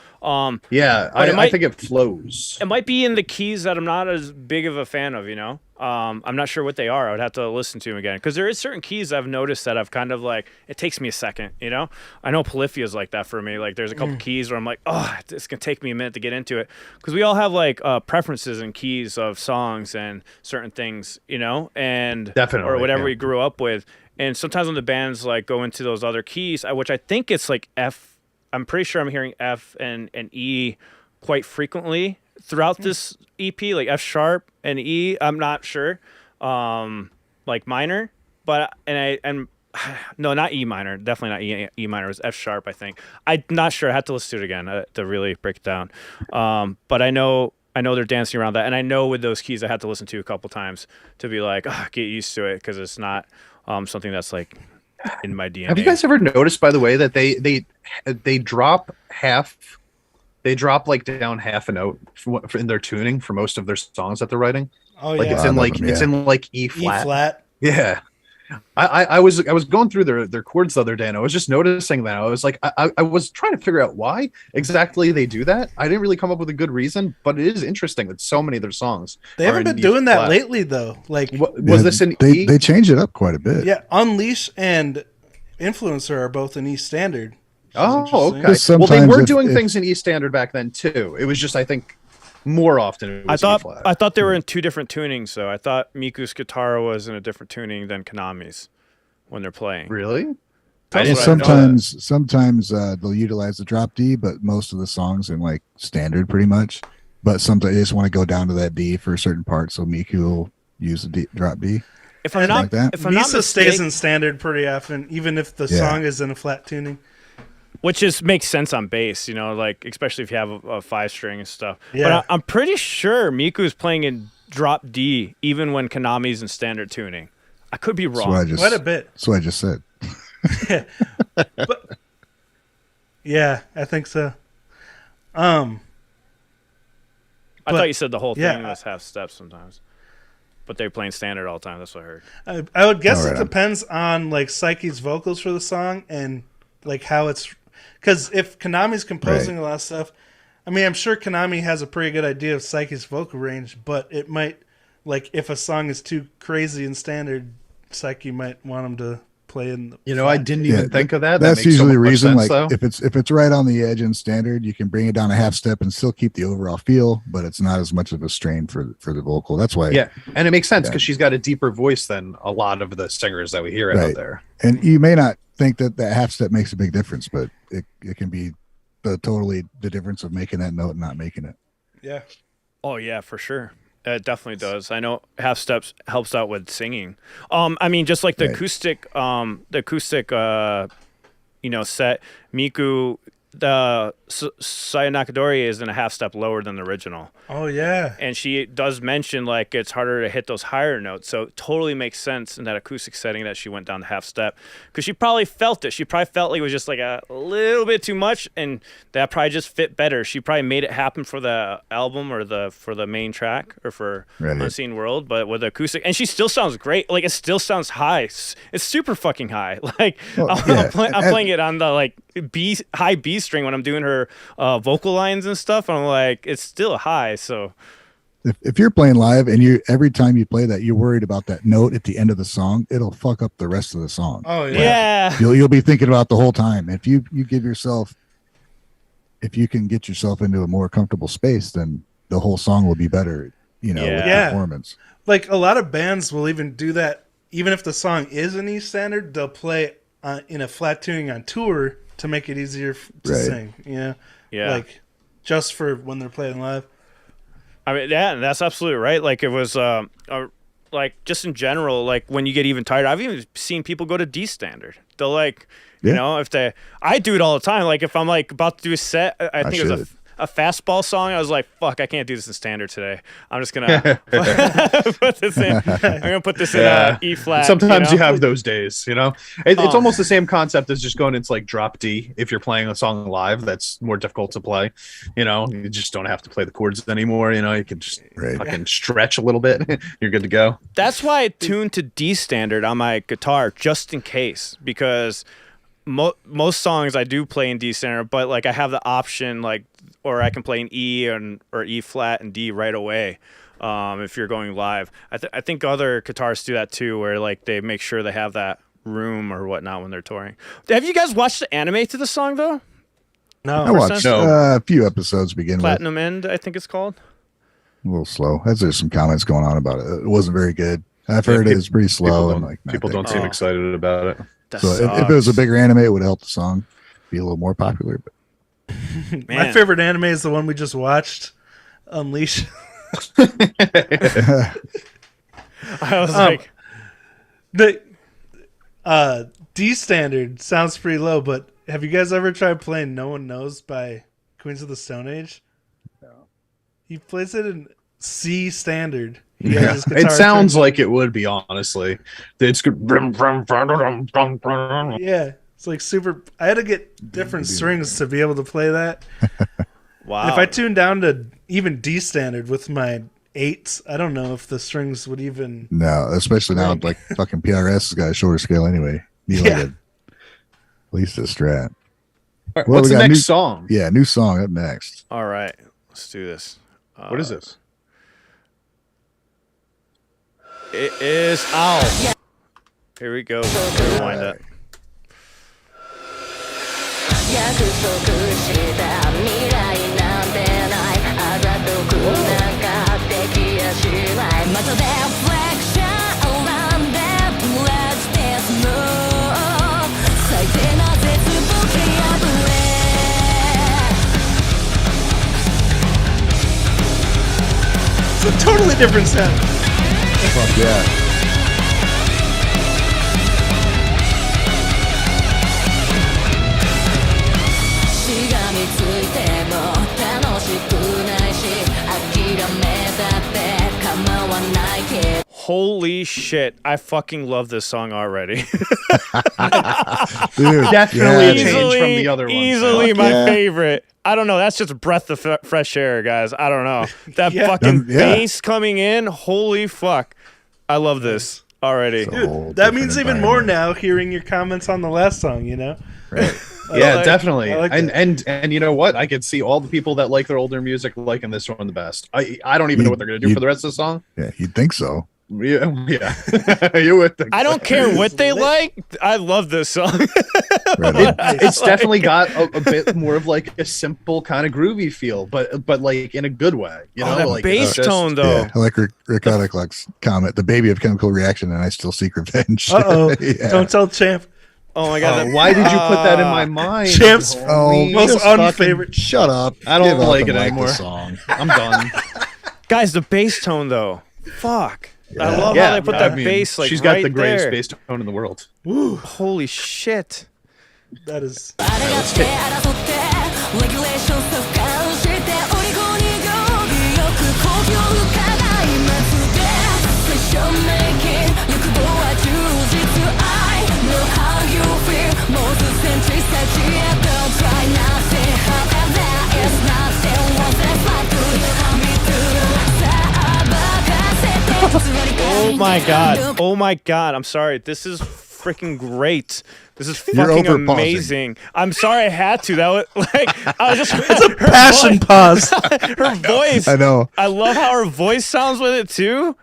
Yeah, But I think it flows. It might be in the keys that I'm not as big of a fan of, you know? I'm not sure what they are. I would have to listen to them again. Because there is certain keys I've noticed that I've kind of like, it takes me a second, you know? I know Polyphia is like that for me. Like there's a couple keys where I'm like, oh, it's going to take me a minute to get into it. Because we all have like preferences and keys of songs and certain things, you know? And Definitely, or whatever yeah. we grew up with. And sometimes when the bands like go into those other keys, which I think it's like F, I'm pretty sure I'm hearing F and E quite frequently. throughout this EP, like F sharp and E. I'm not sure, like minor, but no, not E minor, definitely not E minor. It was F sharp, I think. I'm not sure. I had to listen to it again to really break it down. But I know they're dancing around that, and I know with those keys I had to listen to a couple times to be like, get used to it, because it's not something that's like in my DNA. Have you guys ever noticed, by the way, that they drop half? They drop like down half a note in their tuning for most of their songs that they're writing. Oh like yeah, it's in like E flat. E flat. Yeah. I was going through their chords the other day, and I was just noticing that. I was like, I was trying to figure out why exactly they do that. I didn't really come up with a good reason, but it is interesting that so many of their songs they haven't been doing that lately, though. Like, was this in E? They changed it up quite a bit. Yeah, Unleash and Influencer are both in E standard. Oh, okay. Well, they were doing things in E standard back then too. It was just, I think, more often it was E flat. I thought they were in two different tunings, so I thought Miku's guitar was in a different tuning than Konami's when they're playing. Really? Sometimes they'll utilize the drop D, but most of the songs in like standard pretty much. But sometimes they just want to go down to that D for a certain part, so Miku will use the drop D. If I'm not, Misa stays in standard pretty often, even if the song is in a flat tuning. Which makes sense on bass, like especially if you have a 5-string and stuff. Yeah. But I'm pretty sure Miku is playing in drop D even when Konami's in standard tuning. I could be wrong. Quite a bit. That's what I just said. But, yeah, I think so. I thought you said the whole thing was half steps sometimes. But they're playing standard all the time. That's what I heard. I would guess it depends on like Psyche's vocals for the song and like how it's, because if Konami's composing a lot of stuff, I mean, I'm sure Konami has a pretty good idea of Psyche's vocal range, but it might, like, if a song is too crazy in standard, Psyche might want him to play in the I didn't even think of that. That's usually the reason. Sense, like, if it's right on the edge in standard, you can bring it down a half step and still keep the overall feel, but it's not as much of a strain for the vocal. That's why. Yeah, and it makes sense because she's got a deeper voice than a lot of the singers that we hear out there. And you may not think that half step makes a big difference, but it can be the difference of making that note and not making it. Yeah. Oh yeah, for sure. It definitely does. I know half steps helps out with singing. I mean, just like the acoustic, set. Miku, the Saya Nakadori is in a half step lower than the original. Oh yeah. And she does mention like it's harder to hit those higher notes, so it totally makes sense in that acoustic setting that she went down the half step, because she probably felt it. She probably felt like it was just like a little bit too much, and that probably just fit better. She probably made it happen for the album or for the main track or for Unseen World, but with acoustic, and she still sounds great. Like it still sounds high. It's super fucking high. Like I'm playing it on the like high B string when I'm doing her vocal lines and stuff, and I'm like, it's still high. So if you're playing live and every time you play that, you're worried about that note at the end of the song, it'll fuck up the rest of the song. Oh yeah. You'll be thinking about the whole time. If you can get yourself into a more comfortable space, then the whole song will be better, with performance. Like a lot of bands will even do that, even if the song is in E standard, they'll play in a flat tuning on tour to make it easier to sing. Yeah. Like just for when they're playing live. I mean, yeah, that's absolutely right. Like it was, like just in general, like when you get even tired, I've even seen people go to D standard. They'll like, I do it all the time. Like if I'm like about to do a set, I think it was a fastball song. I was like, fuck, I can't do this in standard today. I'm just gonna put this in. I'm gonna put this in E flat. Sometimes you have those days, It's almost the same concept as just going into like drop D. If you're playing a song live, that's more difficult to play. You just don't have to play the chords anymore. You can just fucking stretch a little bit. You're good to go. That's why I tuned to D standard on my guitar just in case, because most songs I do play in D standard, but like I have the option or I can play in E or E flat and D right away. If you're going live, I think other guitarists do that too, where like they make sure they have that room or whatnot when they're touring. Have you guys watched the anime to the song though? No, I watched a few episodes. Platinum End, I think it's called. A little slow. There's some comments going on about it. It wasn't very good. I've heard it was pretty slow. People don't seem excited about it. So if it was a bigger anime, it would help the song be a little more popular. But my favorite anime is the one we just watched. unleash. I was like, The D standard sounds pretty low, but have you guys ever tried playing No One Knows by Queens of the Stone Age? No. He plays it in C standard. Yeah, it sounds like it would be, honestly. It's good. Yeah, it's like super. I had to get different strings to be able to play that. wow. And if I tuned down to even D standard with my 8s, I don't know if the strings would even. No, especially now, like fucking PRS has got a shorter scale anyway. Need like at least a Strat. Right, what's the next song? Yeah, new song up next. All right, let's do this. What is this? It is Ow. Here we go. Rewind that. It's a totally different sound. Fuck yeah. Holy shit. I fucking love this song already. Dude, Definitely a change from the other ones. Easily my favorite. I don't know. That's just a breath of fresh air, guys. I don't know. That fucking bass coming in. Holy fuck. I love this already. Dude, that means even more now hearing your comments on the last song, you know? Right. Yeah, definitely. like and you know what? I could see all the people that like their older music liking this one the best. I don't even know what they're gonna do for the rest of the song. Yeah, you'd think so. Yeah, you would think. I don't care what they like. I love this song. It's definitely got a bit more of like a simple kind of groovy feel, but like in a good way. You know, that like bass tone though. Yeah, I like Rick Oddiclock's comment. The baby of chemical reaction, and I still seek revenge. Yeah. Don't tell Champ. Oh my god! Why did you put that in my mind? Champ's most unfavorite. Shut up! I don't like it the anymore. Song. I'm done. Guys, the bass tone though. Fuck. Yeah. I love how they put that bass like she's got right the greatest there. bass tone in the world. Woo. Holy shit. That is. Oh my god. Oh my god. I'm sorry. This is freaking great. This is fucking amazing. I'm sorry I had to. That was like I was just It's a passion pause. Her voice. I know. I love how her voice sounds with it too.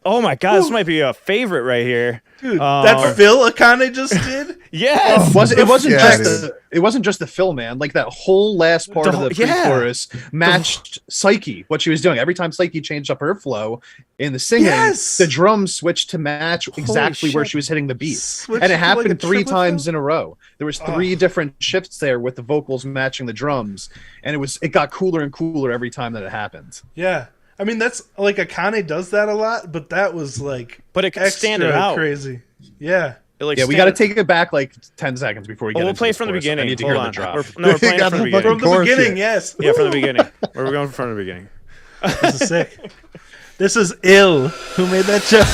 Oh my god, this might be a favorite right here. Dude, that Phil Akane just did? Yes. It wasn't just the Phil, man. Like that whole last part of the pre-chorus matched Psyche, what she was doing. Every time Psyche changed up her flow in the singing, the drums switched to match exactly where she was hitting the beat. And it happened like 3 times in a row. There was 3 different shifts there with the vocals matching the drums, and it got cooler and cooler every time that it happened. Yeah. I mean, that's like Akane does that a lot, but that was like, but it stand it out crazy. Yeah. Yeah, we got to take it back like 10 seconds before we get. We'll play from the beginning. I need to hear the drop. We're playing from the beginning. From the beginning, yes. Yeah, from the beginning. We're going from the beginning. This is sick. This is Ill. Who made that joke?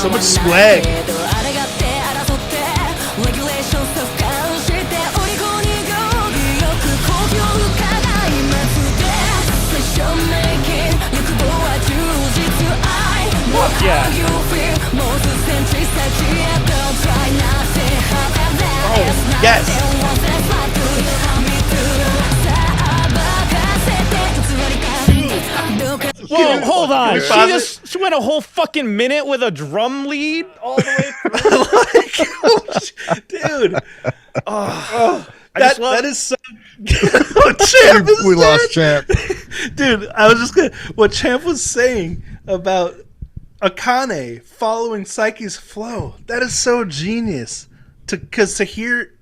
So much swag. Yeah. on. She pause she went a whole fucking minute with a drum lead all the way through. Dude. That is so. We lost Champ. Dude, I was just gonna. What Champ was saying about Akane following Psyche's flow, that is so genius. Because to hear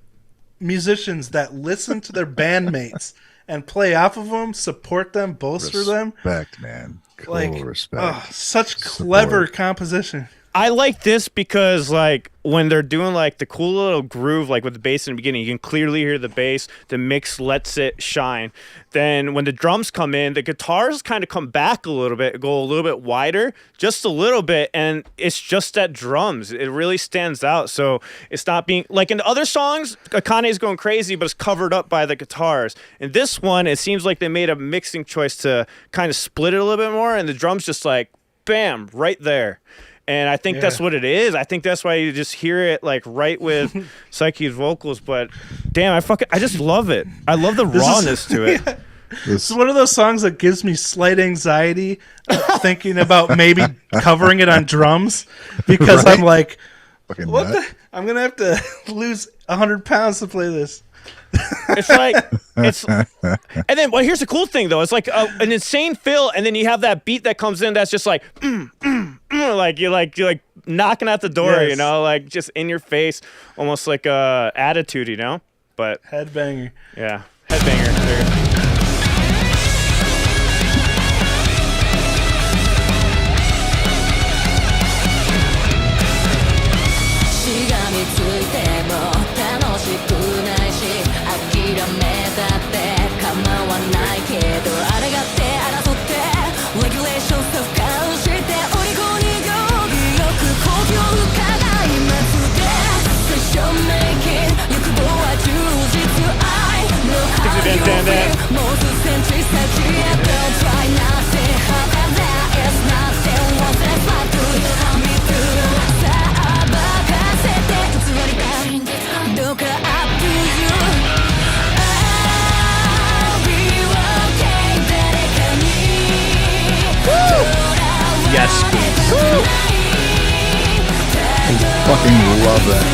musicians that listen to their bandmates and play off of them, support them, bolster them. Respect, man. Cool Like, respect. such clever composition. I like this because, like, when they're doing, like, the cool little groove, like, with the bass in the beginning, you can clearly hear the bass. The mix lets it shine. Then when the drums come in, the guitars kind of come back a little bit, go a little bit wider, just a little bit, and it's just that drums. It really stands out. So it's not being, like, in the other songs, Akane's going crazy, but it's covered up by the guitars. In this one, it seems like they made a mixing choice to kind of split it a little bit more, and the drums just, like, bam, right there. And I think that's what it is. I think that's why you just hear it like right with Psyche's vocals. But damn, I just love it. I love the rawness to it. Yeah. It's one of those songs that gives me slight anxiety thinking about maybe covering it on drums because I'm like, I'm gonna have to lose 100 pounds to play this. It's like and then well, here's the cool thing though. It's like an insane fill, and then you have that beat that comes in that's just like like you're like knocking at the door, you know, like just in your face, almost like attitude, you know. But headbanger, yeah, headbanger. Yes. I fucking love that.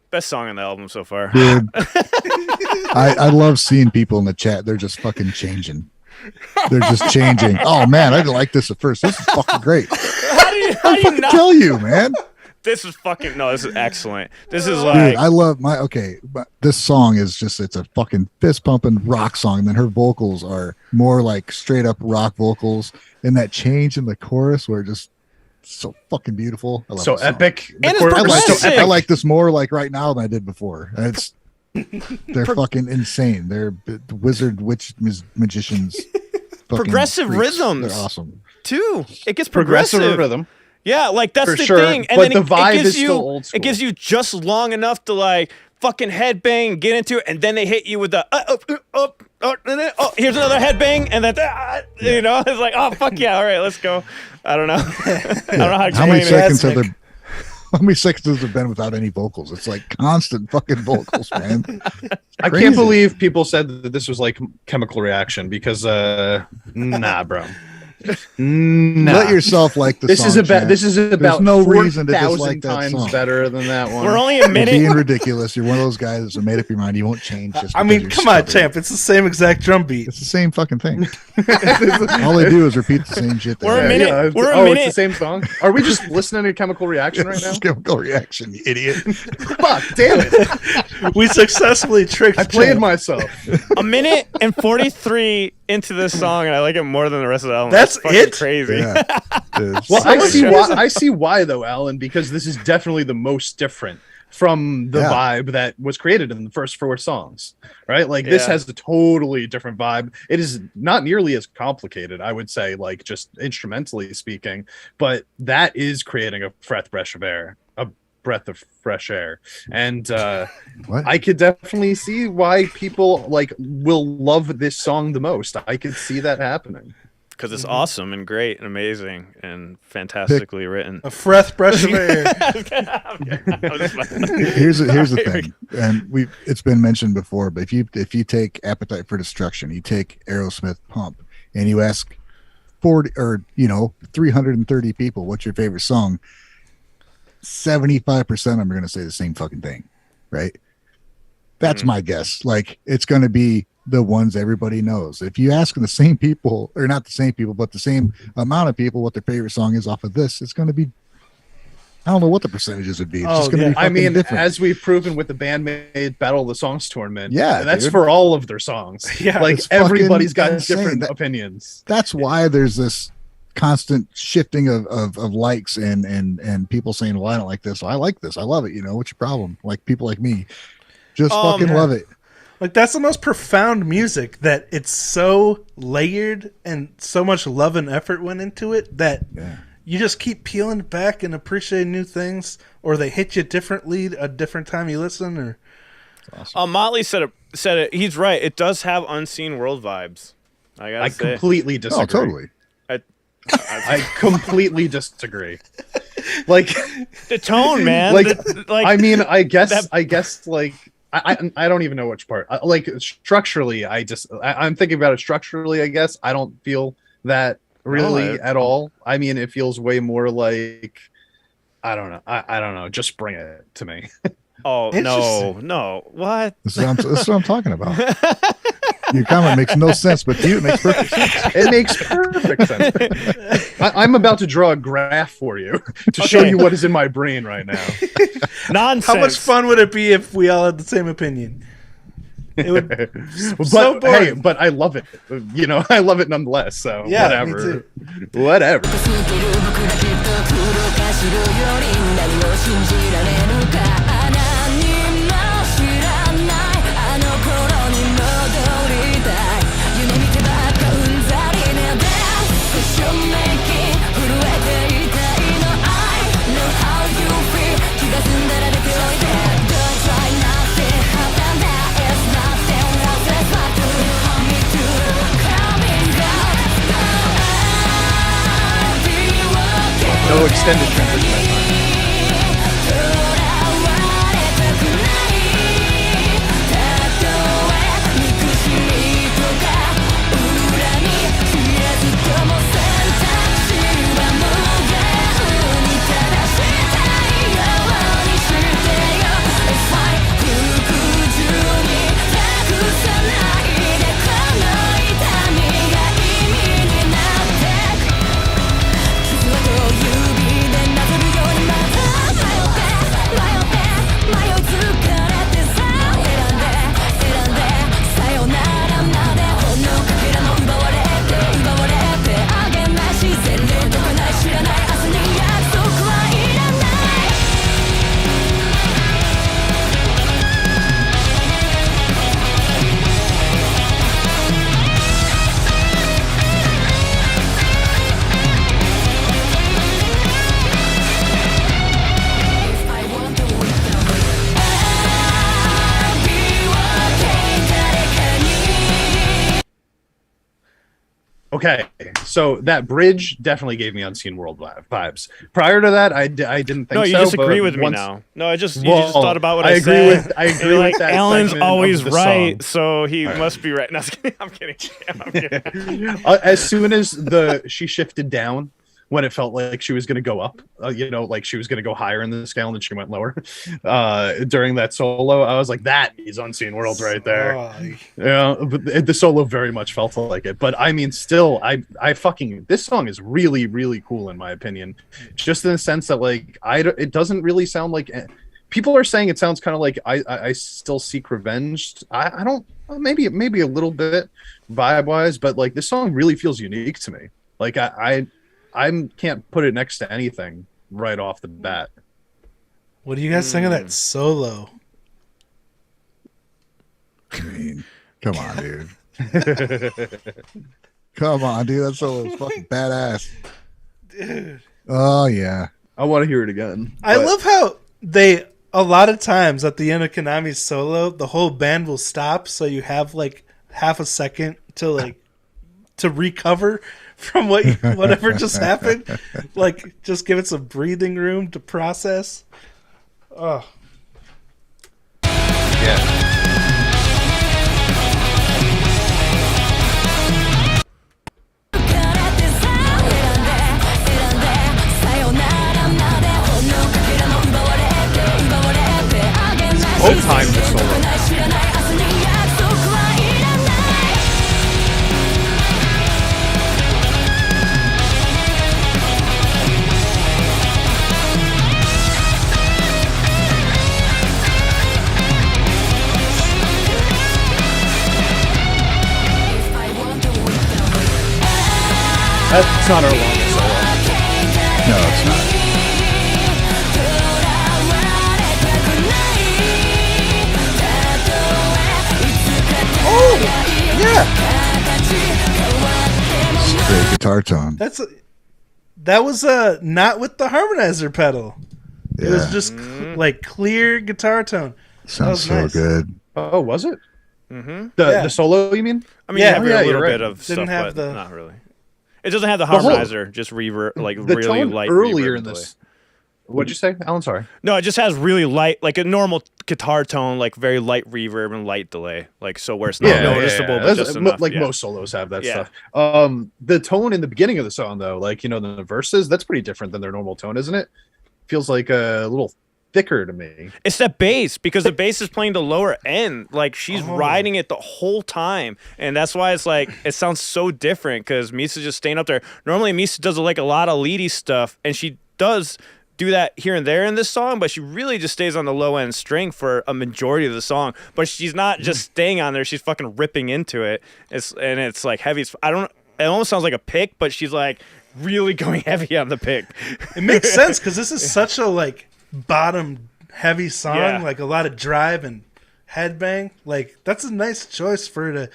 Best song on the album so far. Dude, I love seeing people in the chat. They're just fucking changing. They're just changing. Oh man, I didn't like this at first. This is fucking great. How do you fucking not tell you, man? This is fucking this is excellent. This is Dude, like I love but this song is just, it's a fucking fist pumping rock song. And then her vocals are more like straight up rock vocals, and that change in the chorus where just so fucking beautiful. I love So this song. epic. And it's progressive. I like this more like right now than I did before. They're fucking insane. They're wizard witch magicians. Progressive freaks. rhythms. They're awesome too. It gets progressive rhythm. Yeah, like that's For the sure, thing. And but then the vibe gives is you, still old school. It gives you just long enough to like fucking headbang, get into it, and then they hit you with the here's another headbang, and then you know, it's like, oh fuck yeah, all right, let's go. I don't know. I don't know how to explain it. How many seconds has there been without any vocals? It's like constant fucking vocals, man. I can't believe people said that this was like Chemical Reaction because nah, bro. Nah. Let yourself like the this song. This is about There's no reason to dislike 4,000 that times song. better than that one. We're only a minute. You're being ridiculous. You're one of those guys that's made up your mind. You won't change. Just I mean, come on, champ. It's the same exact drum beat. It's the same fucking thing. All they do is repeat the same shit. We're a minute. Yeah, We're a minute. It's the same song. Are we just listening to Chemical Reaction right now? Chemical Reaction, you idiot. Fuck, damn it! We successfully tricked. I played Champ. myself. A minute and 43 into this song, and I like it more than the rest of the album. That's fucking it? crazy. Yeah. Well, I see why though, Alan, because this is definitely the most different from the vibe that was created in the first 4 songs, right? Like this has a totally different vibe. It is not nearly as complicated, I would say, like just instrumentally speaking, but that is creating a breath of air, a breath of fresh air. And What? I could definitely see why people like will love this song the most. I could see that happening. Because it's awesome and great and amazing and fantastically written. A breath of air. Here's the thing, and it's been mentioned before, but if you take Appetite for Destruction, you take Aerosmith Pump, and you ask 40 or 330 people what's your favorite song, 75% of them are going to say the same fucking thing, right? That's my guess. Like, it's going to be the ones everybody knows. If you ask the same people, or not the same people, but the same amount of people what their favorite song is off of this, it's going to be, I don't know what the percentages would be. It's just going to be fucking different. As we've proven with the BAND-MAID Battle of the Songs tournament, that's dude. for all of their songs. Yeah, like it's everybody's got insane. different opinions. That's why there's this constant shifting of likes and people saying, well, I don't like this. Well, I like this. I love it. What's your problem? Like people like me just fucking love it. Like, that's the most profound music, that it's so layered and so much love and effort went into it that you just keep peeling back and appreciating new things, or they hit you differently a different time you listen. Or awesome. Motley said it. He's right. It does have Unseen World vibes. I completely disagree. Oh, totally. I completely disagree. Like the tone, man. I mean, I guess like I don't even know which part. Like structurally, I'm thinking about it structurally. I guess I don't feel that really at all. I mean, it feels way more like I don't know. I don't know. Just bring it to me. Oh no! What? This is what I'm talking about. Your comment makes no sense, but to you it makes perfect sense. It makes perfect sense. I'm about to draw a graph for you to show you what is in my brain right now. Nonsense. how much fun would it be if we all had the same opinion? It would but so boring. hey, but I love it. I love it nonetheless. So Yeah, whatever. me too. Whatever. 過ぎてる僕だけと黒か白より何を信じられるか何も知らないあの頃に戻りたい夢見てばっかうんざりなでクッションメイキン震えていたいの I know how you feel 気が済んだら出ておいで Don't try nothing happen there is nothing else that's what to hold me to coming down No extended transition that time. 囚われたくないたとえ憎しみとか恨み知らずとも選択肢は無限に正したいようにしてよ It's fine 服従に託さないでこの痛みが意味になって傷跡を指でなぞるようにまた迷い疲れてさ選んでさよならまでほんのかけらも奪われてあげない自然で解かない知らない明日に約束はいらないOkay, so that bridge definitely gave me Unseen World vibes. Prior to that, I didn't think so. No, you disagree but with me once- now. No, you just thought about what I agree said. I And agree you're with like, that. Alan's segment of always the right, song. so he must be right. No, I'm kidding. I'm kidding. As soon as she shifted down, when it felt like she was going to go up, like she was going to go higher in the scale and then she went lower during that solo, I was like, that is Unseen World right there. Yeah, but the solo very much felt like it. But I mean, still, I fucking, this song is really, really cool in my opinion. Just in the sense that like, it doesn't really sound like, people are saying it sounds kind of like I Still Seek Revenge. I don't, maybe a little bit vibe wise, but like this song really feels unique to me. Like I can't put it next to anything right off the bat. What do you guys think of that solo? I mean, come on, dude. Come on, dude. That solo is fucking badass. Dude. Oh, yeah. I want to hear it again. I love how they a lot of times at the end of Konami's solo, the whole band will stop, so you have like half a second to recover from whatever just happened. Like, just give it some breathing room to process. Oh. Yeah. Whole time the solo. That's not our longest solo. No, it's not. Oh, yeah. Straight guitar tone. That was not with the harmonizer pedal. It was just like clear guitar tone. Sounds so nice. good. Oh, was it? Mm-hmm. The solo, you mean? I mean, Yeah, you have a little you're bit right. of stuff, have but the- not really. It doesn't have the whole- harmonizer, just reverb, like The really tone light earlier reverb in delay. this. What'd you say, Alan? Sorry. No, it just has really light, like a normal guitar tone, like very light reverb and light delay, like so where it's not noticeable, but That's just enough. like yeah. most solos have that Yeah. stuff. The tone in the beginning of the song, though, like the verses, that's pretty different than their normal tone, isn't it? Feels like a little thicker to me. It's that bass, because the bass is playing the lower end. Like she's riding it the whole time, and that's why it's like it sounds so different. Because Misa's just staying up there. Normally, Misa does like a lot of leady stuff, and she does do that here and there in this song, but she really just stays on the low end string for a majority of the song. But she's not just staying on there; she's fucking ripping into it. It's like heavy. I don't. It almost sounds like a pick, but she's like really going heavy on the pick. It makes sense because this is such a like bottom heavy song, Yeah. like a lot of drive and headbang. Like that's a nice choice for her to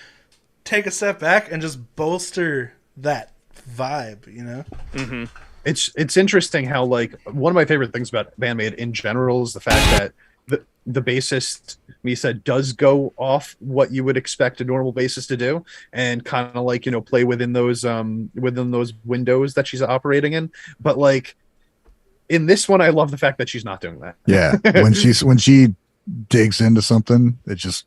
take a step back and just bolster that vibe, you know? Mm-hmm. It's interesting how like one of my favorite things about BAND-MAID in general is the fact that the bassist Misa does go off what you would expect a normal bassist to do and kind of like play within those windows that she's operating in, but like in this one I love the fact that she's not doing that. Yeah, when she digs into something, it just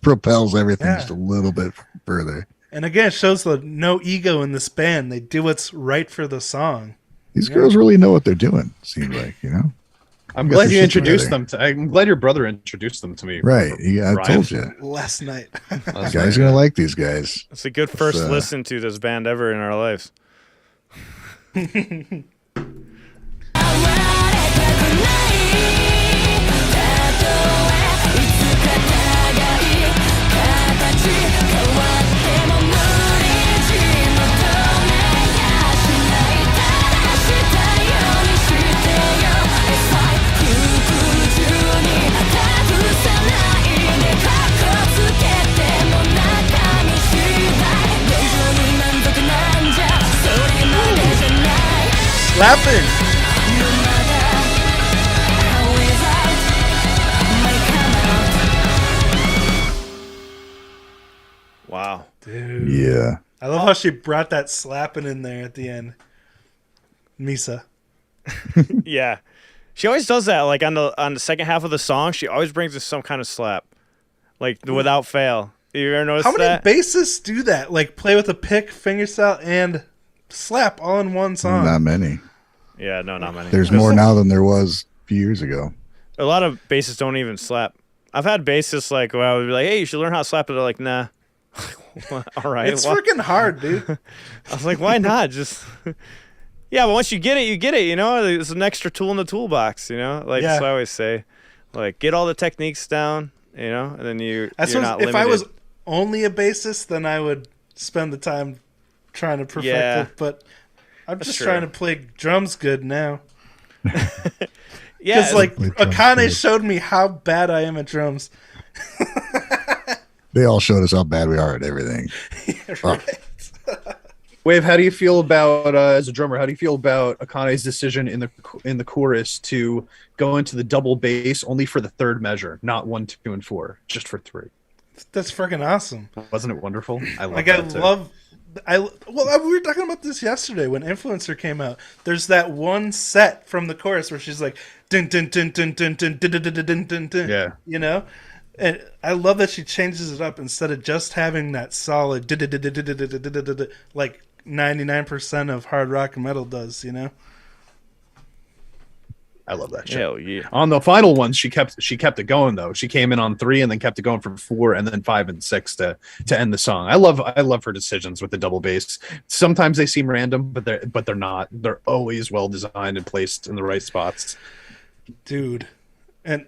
propels everything Yeah. just a little bit further. And again, it shows the no ego in this band. They do what's right for the song. These girls really know what they're doing. Seems like I'm Got glad their you shit introduced together. them to. I'm glad your brother introduced them to me. right. Yeah, I Ryan. told you, Last night. you guys are gonna like these guys. It's a good first So- listen to this band ever in our lives. Slapping. Wow. Dude. Yeah, I love how she brought that slapping in there at the end. Misa. Yeah. She always does that. Like on the second half of the song, she always brings us some kind of slap, like without fail. You ever noticed How many that? bassists do that? Like play with a pick, fingerstyle, and slap all in one song. not many. Yeah, no, not many. There's more now than there was a few years ago. A lot of bassists don't even slap. I've had bassists like, well, I would be like, hey, you should learn how to slap it. They're like, nah. All right. It's why- freaking hard, dude. I was like, why not? Just yeah, but once you get it, you get it. You know, it's an extra tool in the toolbox. You know, like Yeah. that's what I always say. Like, get all the techniques down. You know, and then you're I suppose not if limited. I was only a bassist, then I would spend the time trying to perfect Yeah. it. But I'm just true. trying to play drums good now. yeah, Because like Play drums Akane good. showed me how bad I am at drums. They all showed us how bad we are at everything. Right? Wave, how do you feel about as a drummer? How do you feel about Akane's decision in the chorus to go into the double bass only for the third measure, not 1, 2, and 4, just for 3? That's freaking awesome. Wasn't it wonderful? I love Like that too. we were talking about this yesterday when Influencer came out. There's that one set from the chorus where she's like dun dun dun dun dun dun dun dun dun dun dun. Yeah. You know? And I love that she changes it up instead of just having that solid like 99% of hard rock and metal does, you know? I love that shit. Hell yeah. On the final ones, she kept it going though. She came in on 3 and then kept it going from 4 and then 5 and 6 to end the song. I love her decisions with the double bass. Sometimes they seem random, but they're not. They're always well designed and placed in the right spots. Dude. And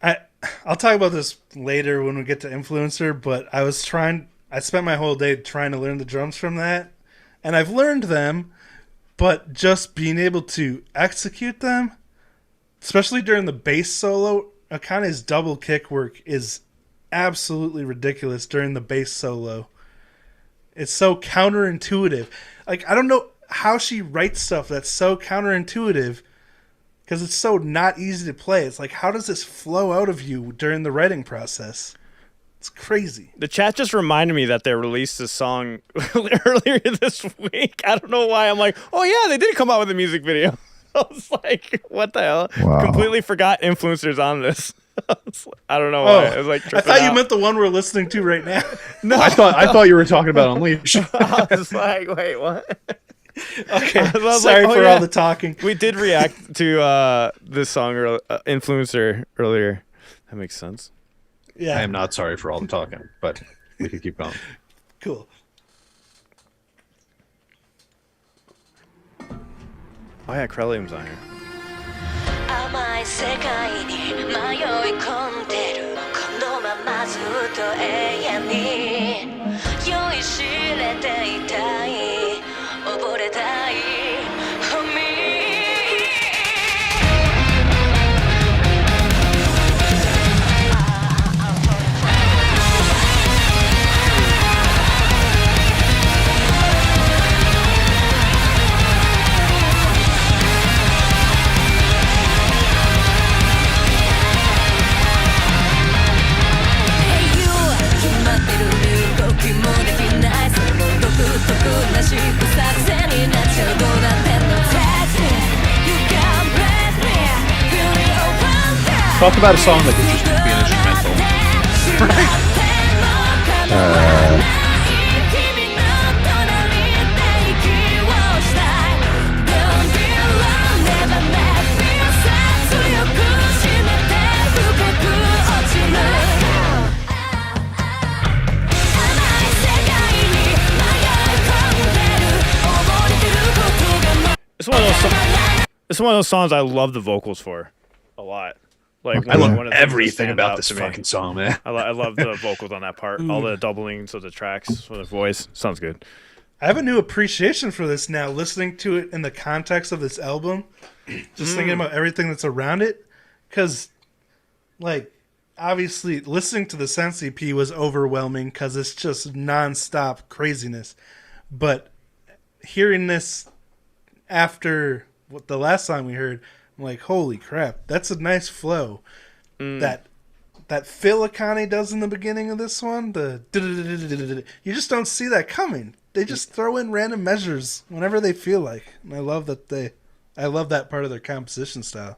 I'll talk about this later when we get to Influencer, but I spent my whole day trying to learn the drums from that, and I've learned them, but just being able to execute them, especially during the bass solo, Akane's double kick work is absolutely ridiculous during the bass solo. It's so counterintuitive. Like, I don't know how she writes stuff that's so counterintuitive, because it's so not easy to play. It's like, how does this flow out of you during the writing process? It's crazy. The chat just reminded me that they released this song earlier this week. I don't know why. I'm like, oh yeah, they did come out with a music video. I was like, what the hell? Wow. Completely forgot Influencers on this. I don't know why. I was like, I thought you meant the one we're listening to right now. No, I thought you were talking about Unleash. I was like, wait, what? Okay, was sorry like, oh, for yeah. all the talking. We did react to this song, Influencer, earlier. That makes sense. Yeah, I am not sorry for all the talking, but we can keep going. cool. Oh yeah, Krellium's on here. 甘い世界に迷い込んでるこのままずっと永遠に酔いしれていたい溺れたい For me 決まってる身動きもできないその独特な仕草癖になっちゃうどうなってんの Text me You can break me Feel me open down Talk about a song that could just be an instrumental. It's one of those songs I love the vocals for a lot. Like I love one of the things that everything stand about out this to me. fucking song, man. I love the vocals on that part. All the doublings of the tracks for the voice. Sounds good. I have a new appreciation for this now, listening to it in the context of this album, just thinking about everything that's around it, because, like, obviously listening to the Sense EP was overwhelming because it's just nonstop craziness, but hearing this after what the last song we heard, I'm like, holy crap, that's a nice flow. That Phil Akane does in the beginning of this one, you just don't see that coming. They just throw in random measures whenever they feel like. And I love that part of their composition style.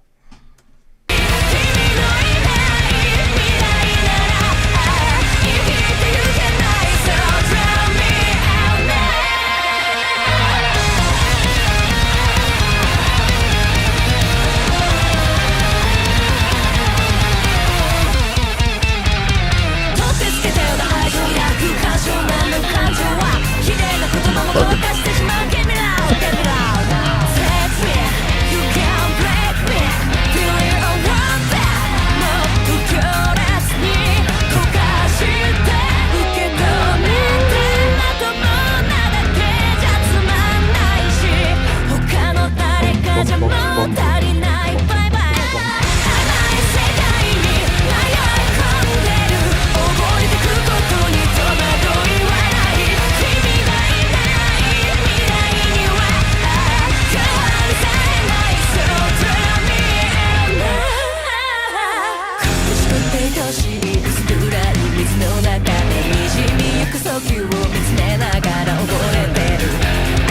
見つめながら溺れてる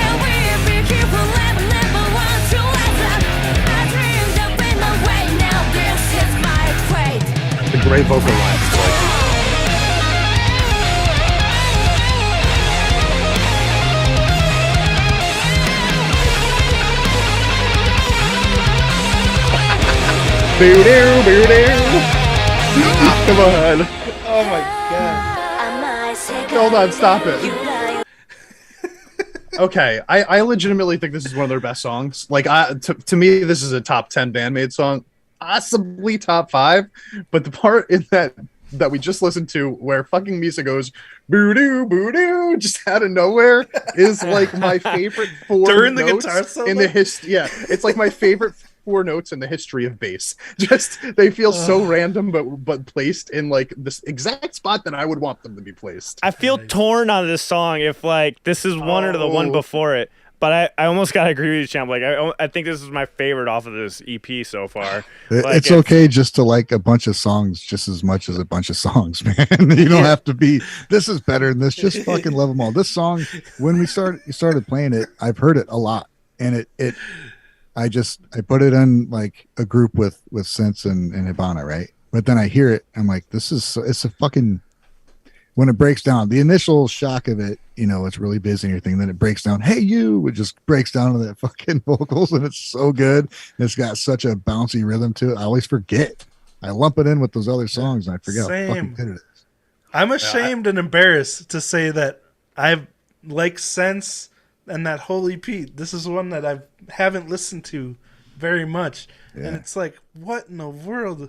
And we'll be here forever, never want to let up I dreamed of in my way, now this is my fate The great vocal line is like. Boo-doo, boo-doo. Come on. Oh my god. Hold on, stop it. Okay, I legitimately think this is one of their best songs. Like, to me, this is a top 10 BAND-MAID song, possibly top 5. But the part in that we just listened to, where fucking Misa goes boo doo boo doo just out of nowhere, is like my favorite 4 During the notes guitar solo? in the history. Yeah, it's like my favorite 4 notes in the history of bass. Just they feel so random, but placed in like this exact spot that I would want them to be placed. I feel torn on this song if like this is one or the one before it. But I almost gotta agree with you, Champ. Like I think this is my favorite off of this EP so far. Like, it's okay just to like a bunch of songs just as much as a bunch of songs, man. You don't have to be. This is better than this. Just fucking love them all. This song, when you started playing it, I've heard it a lot, and I put it in like a group with Sense and Hibana, right? But then I hear it, I'm like, it's a fucking. When it breaks down, the initial shock of it, you know, it's really busy and everything. Then it breaks down. Hey, you! It just breaks down to that fucking vocals, and it's so good. It's got such a bouncy rhythm to it. I always forget. I lump it in with those other songs, and I forget how fucking good it is. I'm ashamed and embarrassed to say that I like Sense and that whole EP. This is one that I haven't listened to very much, and it's like, what in the world?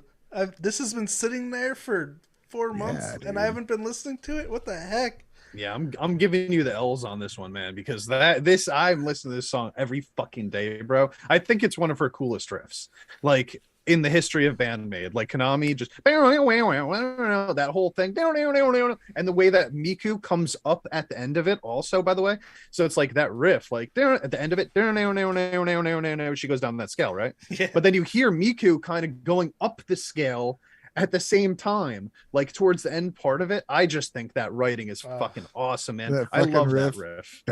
This has been sitting there for 4 months, and I haven't been listening to it. What the heck? Yeah, I'm giving you the L's on this one, man, because I'm listening to this song every fucking day, bro. I think it's one of her coolest riffs, like in the history of BAND-MAID. Like Konami just that whole thing, and the way that Miku comes up at the end of it, also, by the way. So it's like that riff, like at the end of it, she goes down that scale, right? Yeah. But then you hear Miku kind of going up the scale at the same time, like towards the end part of it. I just think that writing is fucking awesome, man. I love that riff.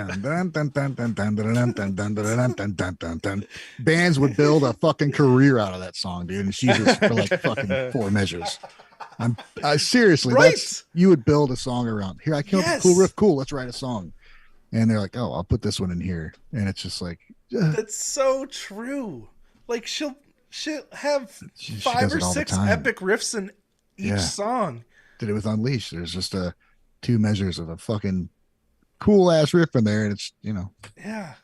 Bands would build a fucking career out of that song, dude, and she's just for like fucking 4 measures. I seriously, Right. you would build a song around here. I came up with a cool riff, cool, let's write a song. And they're like, oh, I'll put this one in here, and it's just like That's so true. Like she'll have she 5 does or it all the 6 time. epic riffs in each song. Did it with Unleashed. There's just 2 measures of a fucking cool ass riff in there, and it's, you know. Yeah,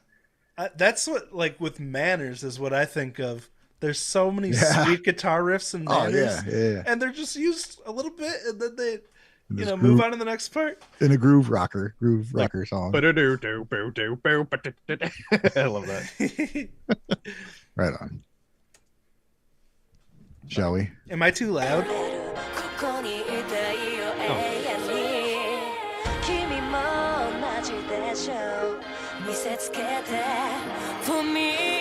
that's what, like, with Manners is what I think of. There's so many sweet guitar riffs in Manners, and they're just used a little bit, and then they, move on to the next part. In a groove rocker song. I love that. Right on. Shall we? Am I too loud? For me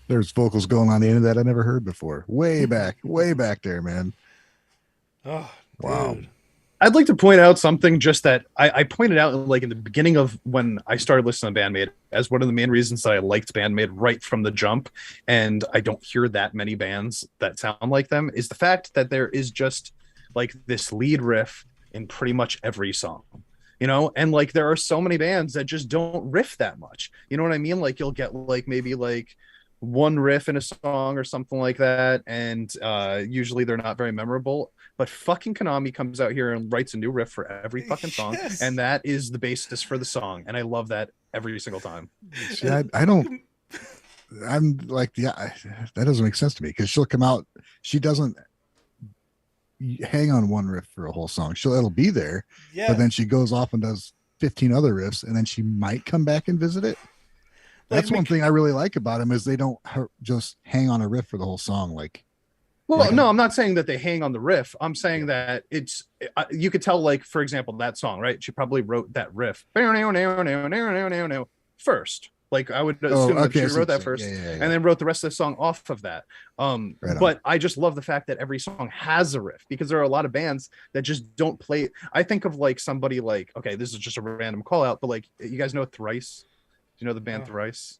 There's vocals going on the end of that I never heard before. Way back there, man. Oh, wow. dude. I'd like to point out something just that I pointed out like in the beginning of when I started listening to BAND-MAID as one of the main reasons that I liked BAND-MAID right from the jump, and I don't hear that many bands that sound like them, is the fact that there is just like this lead riff in pretty much every song. And like there are so many bands that just don't riff that much. You know what I mean? Like you'll get like maybe like one riff in a song or something like that, and usually they're not very memorable, but fucking Konami comes out here and writes a new riff for every fucking song, and that is the basis for the song, and I love that every single time. See, I don't. I'm like, yeah, that doesn't make sense to me because she'll come out. She doesn't hang on one riff for a whole song. It'll be there, Yeah. but then she goes off and does 15 other riffs, and then she might come back and visit it. That's one thing I really like about them is they don't just hang on a riff for the whole song. Like, no, I'm not saying that they hang on the riff. I'm saying that it's you could tell, like, for example, that song, right? She probably wrote that riff first. Like, I would assume that she wrote that first, and then wrote the rest of the song off of that. But I just love the fact that every song has a riff, because there are a lot of bands that just don't play. I think of like somebody like, okay, this is just a random call out, but like, you guys know Thrice? Do you know the band Thrice?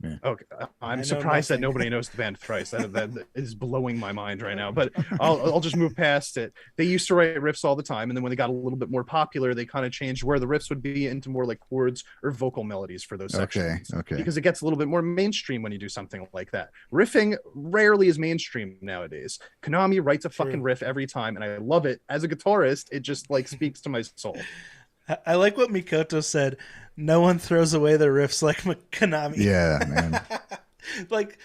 Yeah. Okay, I'm surprised that nobody knows the band Thrice. That is blowing my mind right now. But I'll just move past it. They used to write riffs all the time, and then when they got a little bit more popular, they kind of changed where the riffs would be into more like chords or vocal melodies for those sections. Okay. Because it gets a little bit more mainstream when you do something like that. Riffing rarely is mainstream nowadays. Konami writes a fucking riff every time, and I love it. As a guitarist, it just like speaks to my soul. I like what Mikoto said. No one throws away their riffs like Konami. Yeah, man. Like,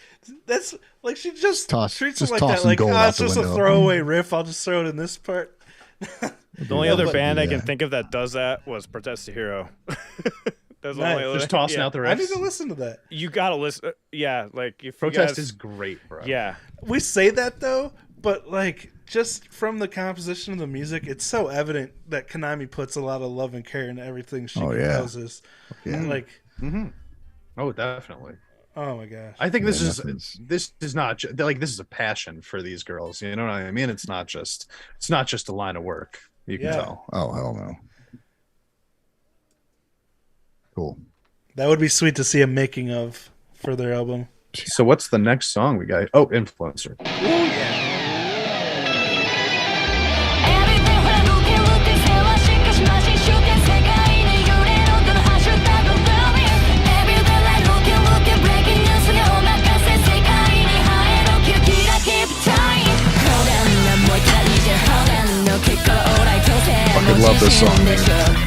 that's like, she just treats it like toss that. Like, it's just a window. throwaway riff. I'll just throw it in this part. The only other band I can think of that does that was Protest the Hero. That's Nice. only Just tossing out the riffs. I need to listen to that. You gotta listen. Yeah, like if Protest you guys, is great, bro. Yeah, We say that though, but like, just from the composition of the music, it's so evident that Konami puts a lot of love and care into everything she composes. Yeah. Like, Oh, definitely. oh my gosh. I think this is not like, this is a passion for these girls. You know what I mean? It's not just a line of work. You can tell. Oh, hell no. Cool. That would be sweet to see a making of for their album. So what's the next song we got? Oh, Influencer. Fucking love this song, man.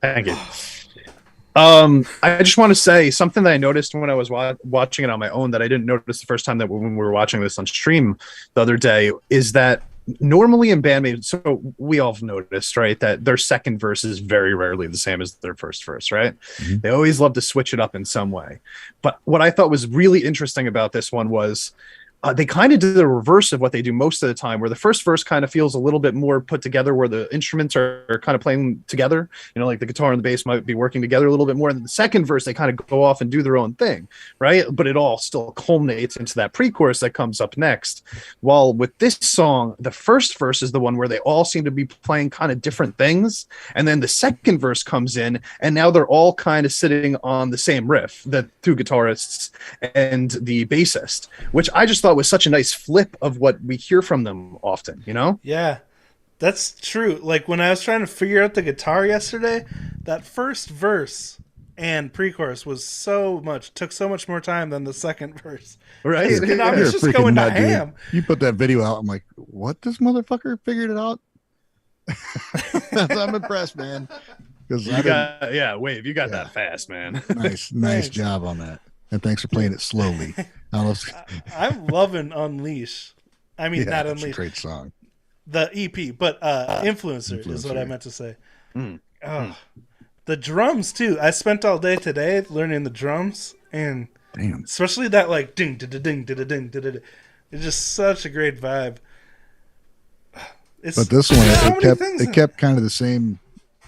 Thank you. I just want to say something that I noticed when I was watching it on my own that I didn't notice the first time that when we were watching this on stream the other day is that normally in BAND-MAID, so we all have noticed, right, that their second verse is very rarely the same as their first verse, right? Mm-hmm. They always love to switch it up in some way. But what I thought was really interesting about this one was they kind of did the reverse of what they do most of the time, where the first verse kind of feels a little bit more put together, where the instruments are kind of playing together. You know, like the guitar and the bass might be working together a little bit more. And then the second verse, they kind of go off and do their own thing, right? But it all still culminates into that pre-chorus that comes up next. While with this song, the first verse is the one where they all seem to be playing kind of different things. And then the second verse comes in, and now they're all kind of sitting on the same riff, the two guitarists and the bassist, which I just thought was such a nice flip of what we hear from them often, you know? Yeah, that's true. Like when I was trying to figure out the guitar yesterday, that first verse and pre-chorus was took so much more time than the second verse. Right? I was just going to ham. You put that video out, I'm like, what? This motherfucker figured it out? I'm impressed, man. because Wave, you got that fast, man. Nice Thanks. job on that, and thanks for playing it slowly. I'm loving Unleash. I mean, not that's a Unleash. great song. The EP, but Influencer is what I meant to say. Oh, the drums too. I spent all day today learning the drums, and Damn. especially that like ding ding ding ding ding ding. It's just such a great vibe. But this one, so it kept kind of the same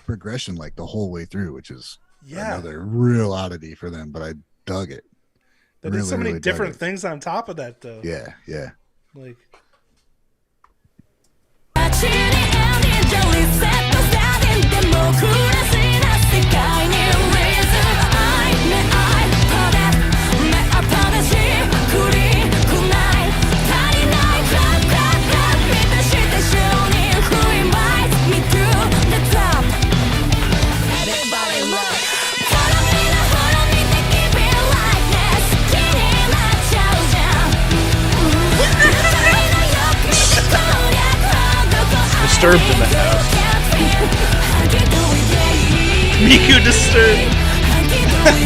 progression like the whole way through, which is another real oddity for them. But I dug it. They did so many different things on top of that, though. Yeah. Like. Disturbed in the house. Miku Disturbed.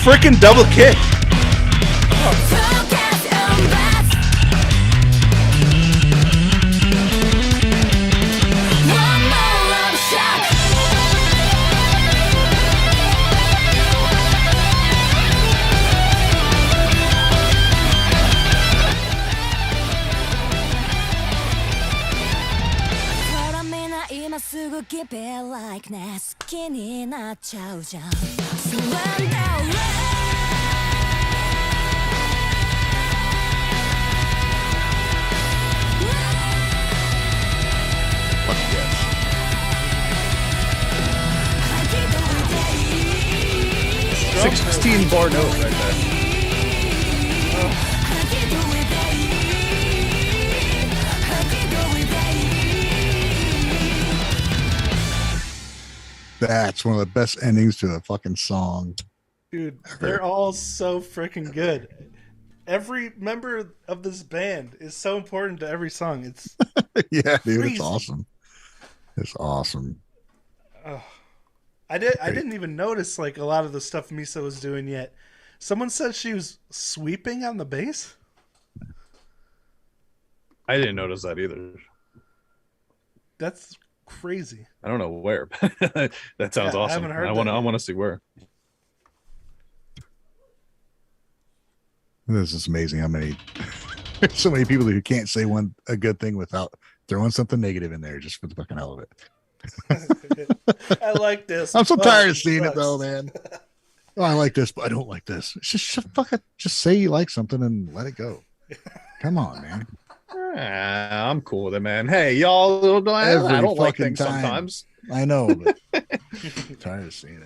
Freaking double kick. Fuck yes. 16 bar note right there. That's one of the best endings to a fucking song. Dude, they're all so freaking good. Every member of this band is so important to every song. It's Yeah, dude, crazy. it's awesome. It's awesome. I didn't even notice like a lot of the stuff Misa was doing yet. Someone said she was sweeping on the bass. I didn't notice that either. That's crazy. I don't know where, but that sounds Yeah, I awesome. haven't heard I want to see where. This is amazing how many there's so many people who can't say a good thing without throwing something negative in there just for the fucking hell of it. I like this. I'm so but tired of seeing it sucks. though, man. Oh, I like this, but I don't like this. It's just say you like something and let it go. Come on, man. I'm cool with it, man. Hey, y'all, I don't like fucking things time. sometimes. I know, but I'm tired of seeing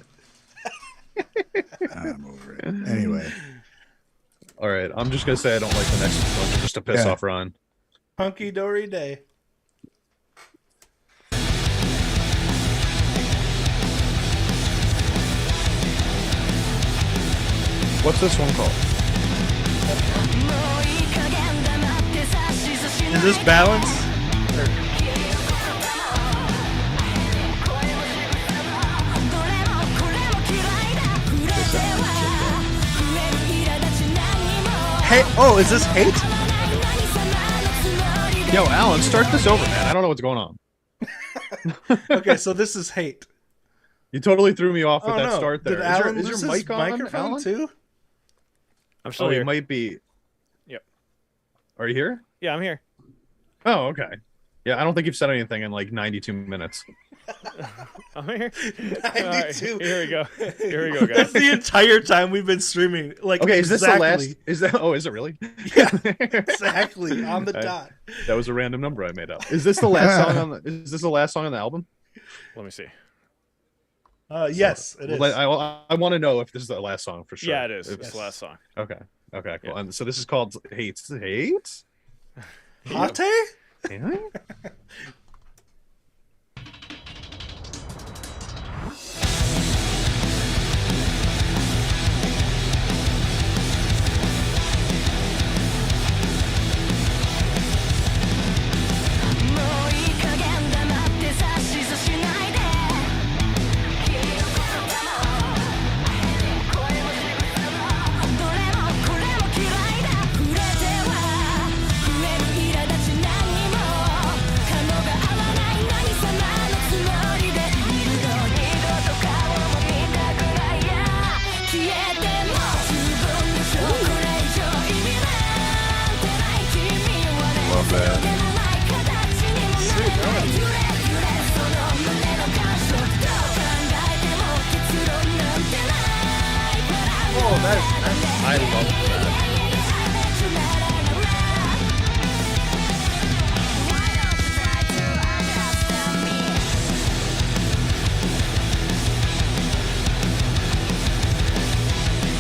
it. I'm over it. Anyway, All right, I'm just gonna say I don't like the next one just to piss off Ron. Hunky dory day. What's this one called? Is this balance? Hey, oh, is this hate? Yo, Alan, start this over, man. I don't know what's going on. Okay, so this is hate. You totally threw me off with Oh that no! start there. Did Alan Is lose your his mic on, microphone Alan? too? I'm still Oh, here. it might be. Yep. Are you here? Yeah, I'm here. Oh, okay. Yeah, I don't think you've said anything in like 92 minutes. I'm here. 92. All right, here we go. Here we go, That's guys. the entire time we've been streaming. Like, Okay, is this the exactly. last? Is that? Oh, is it really? Yeah, exactly on the I- dot. That was a random number I made up. Is this the last song on the? Is this the last song on the album? Let me see. Yes, it is. I want to know if this is the last song for sure. Yeah, it is. It's the last song. Okay, cool. Yeah. And so this is called Hate. Hate? Yeah. Love that. Oh, that's I love that.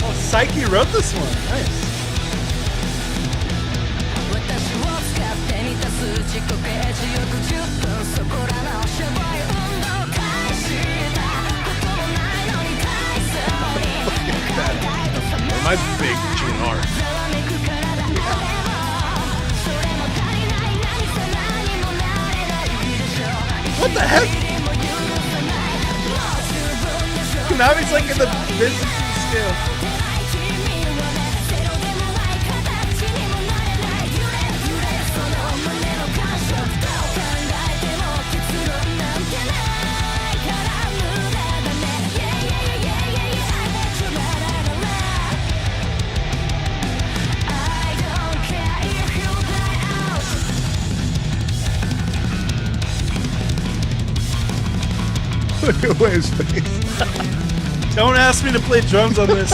oh, Psyche wrote this one. Nice. 私を使って似た数値コページよく10分そこらのしょぼい運動開始したこともないのに体操に考えとさ My big Gene Hart. ざわめく体でもそれも足りない何さ何もなれないでしょ What the heck? でも許さないもう十分でしょ Konami's like in the business scale. Look at his face. Don't ask me to play drums on this.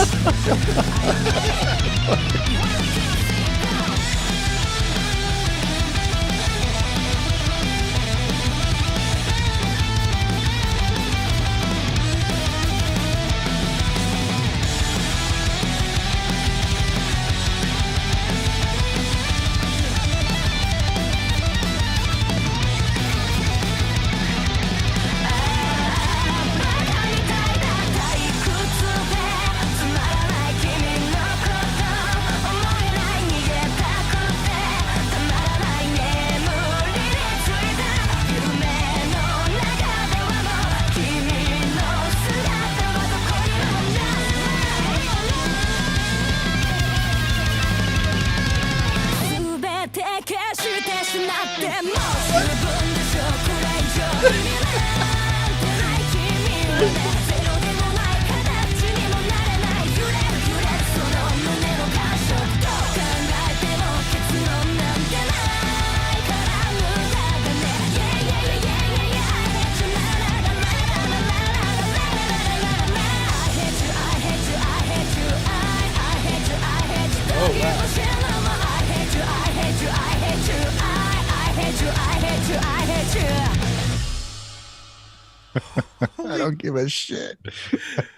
I don't give a shit.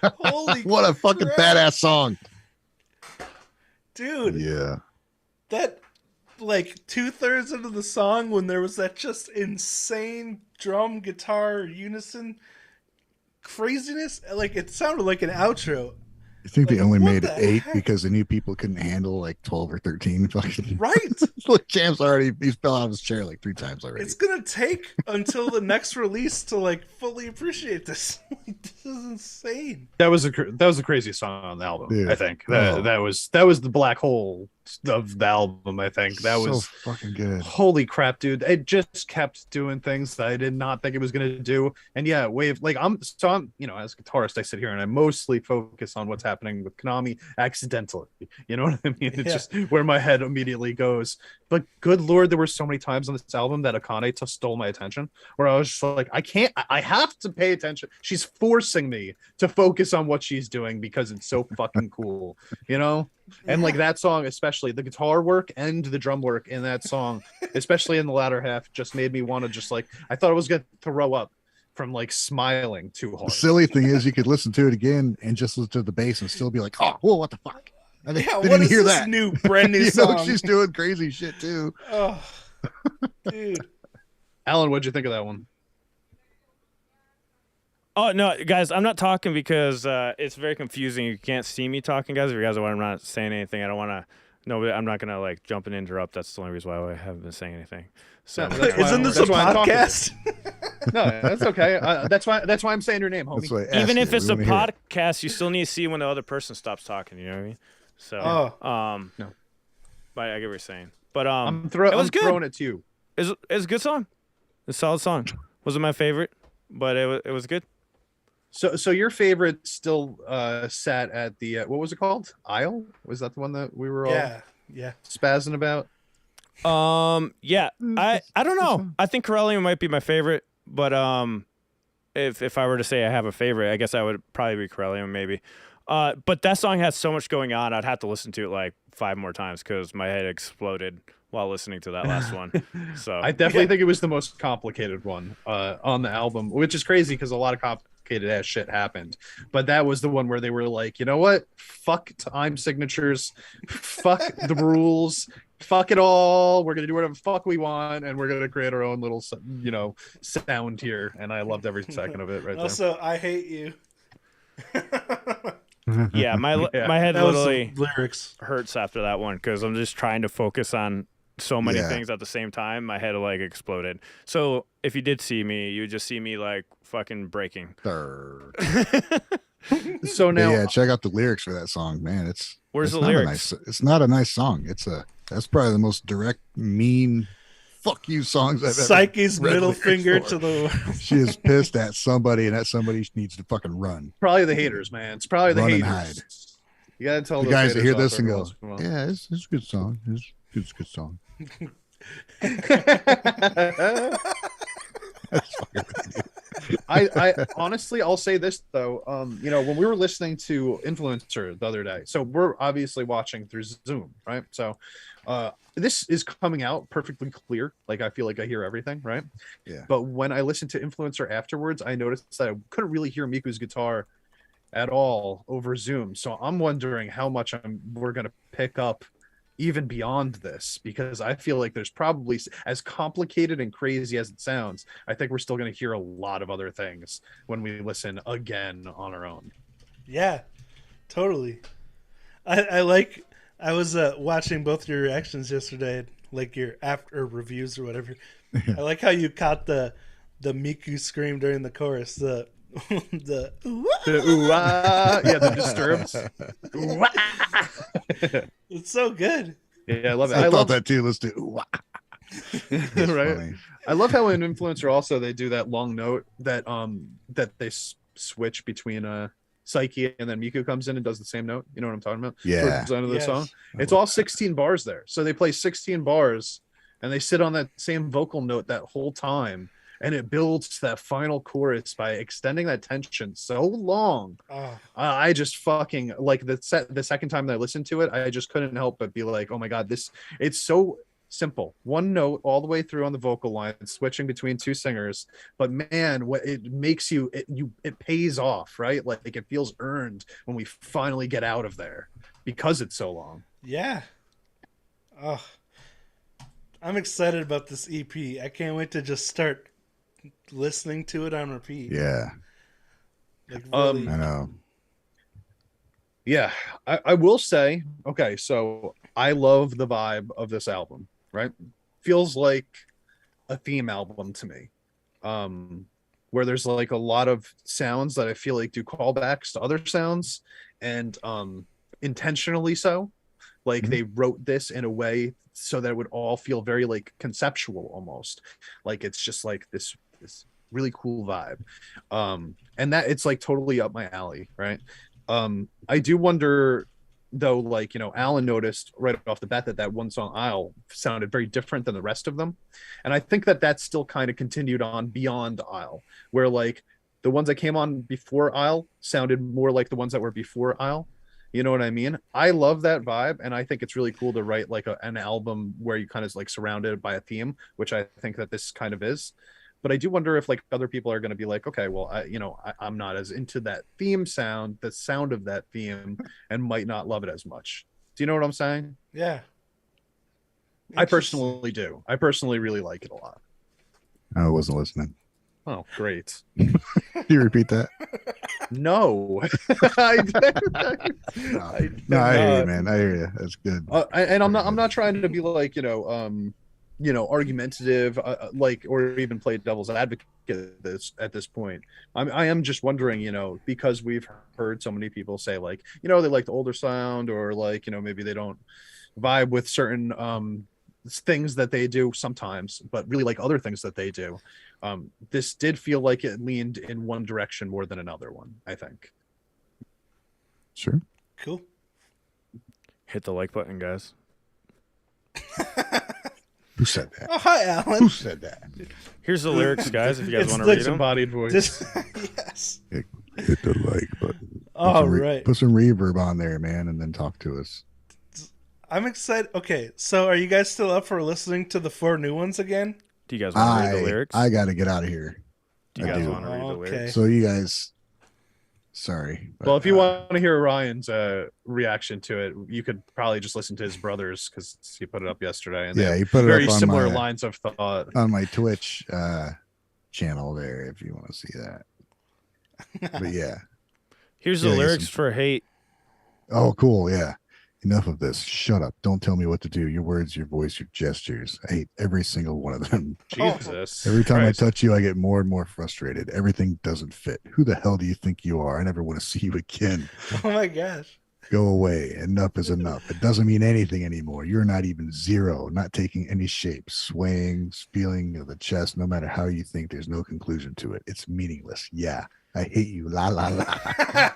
Holy What a fucking crap. badass song. Dude, Yeah. that like 2/3 into the song when there was that just insane drum guitar unison craziness, like it sounded like an outro. I think they Like, only what made the 8 heck? because they knew people couldn't handle like 12 or 13 fucking Right. Look, Champ's already, he's fell out of his chair like 3 times already. It's gonna take until the next release to like fully appreciate this. Like, this is insane. That was a crazy song on the album. Dude. I think Oh. that was the black hole of the album. I think that so was fucking good. holy crap, dude. It just kept doing things that I did not think it was gonna do. And yeah, wave like I'm you know, as a guitarist, I sit here and I mostly focus on what's happening with Konami accidentally. You know what I mean? It's Yeah. just where my head immediately goes. But good lord, there were so many times on this album that Akane stole my attention, where I was just like, I have to pay attention. She's forcing me to focus on what she's doing because it's so fucking cool, you know? And like that song, especially the guitar work and the drum work in that song, especially in the latter half, just made me want to just like, I thought I was gonna throw up from like smiling too The hard. silly thing is, you could listen to it again and just listen to the bass and still be like, "Oh, whoa, what the fuck?" I didn't Yeah, even what is hear this that. new, brand new You know, song? she's doing crazy shit too. Oh, dude. Alan, what'd you think of that one? Oh no, guys, I'm not talking because it's very confusing. You can't see me talking, guys. If you guys I'm not saying anything, I don't want to. No, I'm not gonna like jump and interrupt. That's the only reason why I haven't been saying anything. So No, that's why Isn't this a that's why I'm talking to you. podcast? No, that's okay. That's why I'm saying your name, homie. That's why I even asked if you. it's We a wanna hear it. podcast, you still need to see when the other person stops talking. You know what I mean? So, No. but I get what you're saying. But I'm it was good. throwing it to you. It's a good song. It's a solid song. Wasn't my favorite, but it was good. So your favorite still sat at the what was it called? Isle? Was that the one that we were all Yeah. spazzing about? Yeah. I don't know. I think Corellium might be my favorite, but if I were to say I have a favorite, I guess I would probably be Corellium maybe. But that song has so much going on. I'd have to listen to it like 5 more times because my head exploded while listening to that last one. So I definitely think it was the most complicated one on the album, which is crazy because a lot of complicated ass shit happened. But that was the one where they were like, you know what? Fuck time signatures, fuck the rules, fuck it all. We're gonna do whatever the fuck we want, and we're gonna create our own little, sound here. And I loved every second of it. Right Also, I hate you. yeah, my Yeah. head That was literally some lyrics. hurts after that one because I'm just trying to focus on so many Yeah. things at the same time. My head like exploded. So if you did see me, you would just see me like fucking breaking. Third. there. So now, Yeah, check out the lyrics for that song, man. Where's it's the not lyrics? it's not a nice song. That's probably the most direct, mean, fuck you songs I've ever. Psyche's read middle lyrics finger for. to the She is pissed at somebody, and that somebody needs to fucking run. probably the haters, man. It's probably the Run and haters. hide. You gotta tell The those guys that hear haters this off and every go, once in a while. "Yeah, it's a good song. It's a good song." I honestly, I'll say this though. When we were listening to Influencer the other day, so we're obviously watching through Zoom, right? So this is coming out perfectly clear. Like I feel like I hear everything, right? Yeah. But when I listened to Influencer afterwards, I noticed that I couldn't really hear Miku's guitar at all over Zoom. So I'm wondering how much we're gonna pick up even beyond this, because I feel like there's probably, as complicated and crazy as it sounds, I think we're still going to hear a lot of other things when we listen again on our own. Yeah, totally. I was watching both your reactions yesterday, like your after reviews or whatever. I like how you caught the Miku scream during the chorus, the The ooh-ah, yeah, the disturbs. It's so good. Yeah, I love it. I I thought love that too. Let's do. Ooh, wah. That's right. funny. I love how in Influencer also they do that long note that they switch between Psyche and then Miku comes in and does the same note. You know what I'm talking about? Yeah. Towards the end of the Yes. song. It's all 16 bars there. So they play 16 bars and they sit on that same vocal note that whole time. And it builds that final chorus by extending that tension so long. Oh, I just fucking like the second time that I listened to it, I just couldn't help but be like, oh my God, it's so simple. One note all the way through on the vocal line, switching between two singers. But man, what it makes it pays off, right? Like it feels earned when we finally get out of there because it's so long. yeah. Oh, I'm excited about this EP. I can't wait to just start listening to it on repeat. Yeah, Like really. I know. Yeah, I will say, okay, so I love the vibe of this album, right? Feels like a theme album to me. Where there's like a lot of sounds that I feel like do callbacks to other sounds, and intentionally so. Like Mhm. they wrote this in a way so that it would all feel very like conceptual almost. Like it's just like this really cool vibe. And that it's like totally up my alley, right? I do wonder though, like, Alan noticed right off the bat that one song Isle sounded very different than the rest of them. And I think that still kind of continued on beyond Isle, where like the ones that came on before Isle sounded more like the ones that were before Isle. You know what I mean? I love that vibe. And I think it's really cool to write like an album where you kind of like surrounded by a theme, which I think that this kind of is. But I do wonder if like other people are going to be like, okay, well, I'm not as into that theme sound, the sound of that theme, and might not love it as much. Do you know what I'm saying? Yeah. I personally do. I personally really like it a lot. I wasn't listening. Oh, great. Can you repeat that? No. I did No, I hear you, not. man. I hear you. That's good. And I'm not trying to be like, argumentative, like, or even play devil's advocate at this point. I am just wondering, because we've heard so many people say like, they like the older sound, or like, maybe they don't vibe with certain things that they do sometimes, but really like other things that they do. This did feel like it leaned in one direction more than another one, I think. Sure. Cool. Hit the like button, guys. Who said that? Oh, hi, Alan. Who said that? Here's the lyrics, guys, if you guys It's want to read them. Disembodied voice. Yes. Hit the like button. All right. Put some reverb on there, man, and then talk to us. I'm excited. Okay, so are you guys still up for listening to the 4 new ones again? Do you guys want to read the lyrics? I got to get out of here. Do you I guys do. want to read the Okay. lyrics? So you guys, sorry. But, Well, if you want to hear Ryan's reaction to it, you could probably just listen to his brothers, because he put it up yesterday, and they yeah, have you put it very up on similar my, lines of thought. on my Twitch channel there if you want to see that. But yeah. Here's the lyrics for Hate. Oh, cool. Yeah. Enough of this. Shut up. Don't tell me what to do. Your words, your voice, your gestures. I hate every single one of them. Jesus. Every time Christ. I touch you, I get more and more frustrated. Everything doesn't fit. Who the hell do you think you are? I never want to see you again. Oh my gosh. Go away. Enough is enough. It doesn't mean anything anymore. You're not even zero, not taking any shape, swaying, feeling of the chest, no matter how you think, there's no conclusion to it. It's meaningless. Yeah. I hate you. La la la.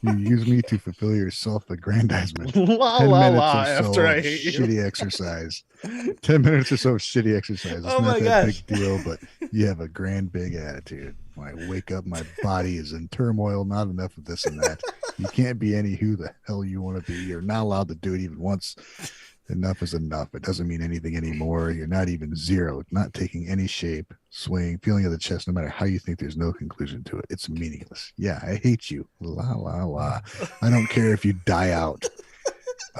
You use me to fulfill your self-aggrandizement. La 10 la minutes la or so after I of hate you. shitty exercise. 10 minutes or so of shitty exercise. It's Oh not my that gosh. big deal, but you have a grand big attitude. When I wake up, my body is in turmoil. Not enough of this and that. You can't be any who the hell you want to be. You're not allowed to do it even once. Enough is enough. It doesn't mean anything anymore. You're not even zero, not taking any shape, swaying, feeling of the chest, no matter how you think, there's no conclusion to it. It's meaningless. Yeah, I hate you. La, la, la. I don't care if you die out.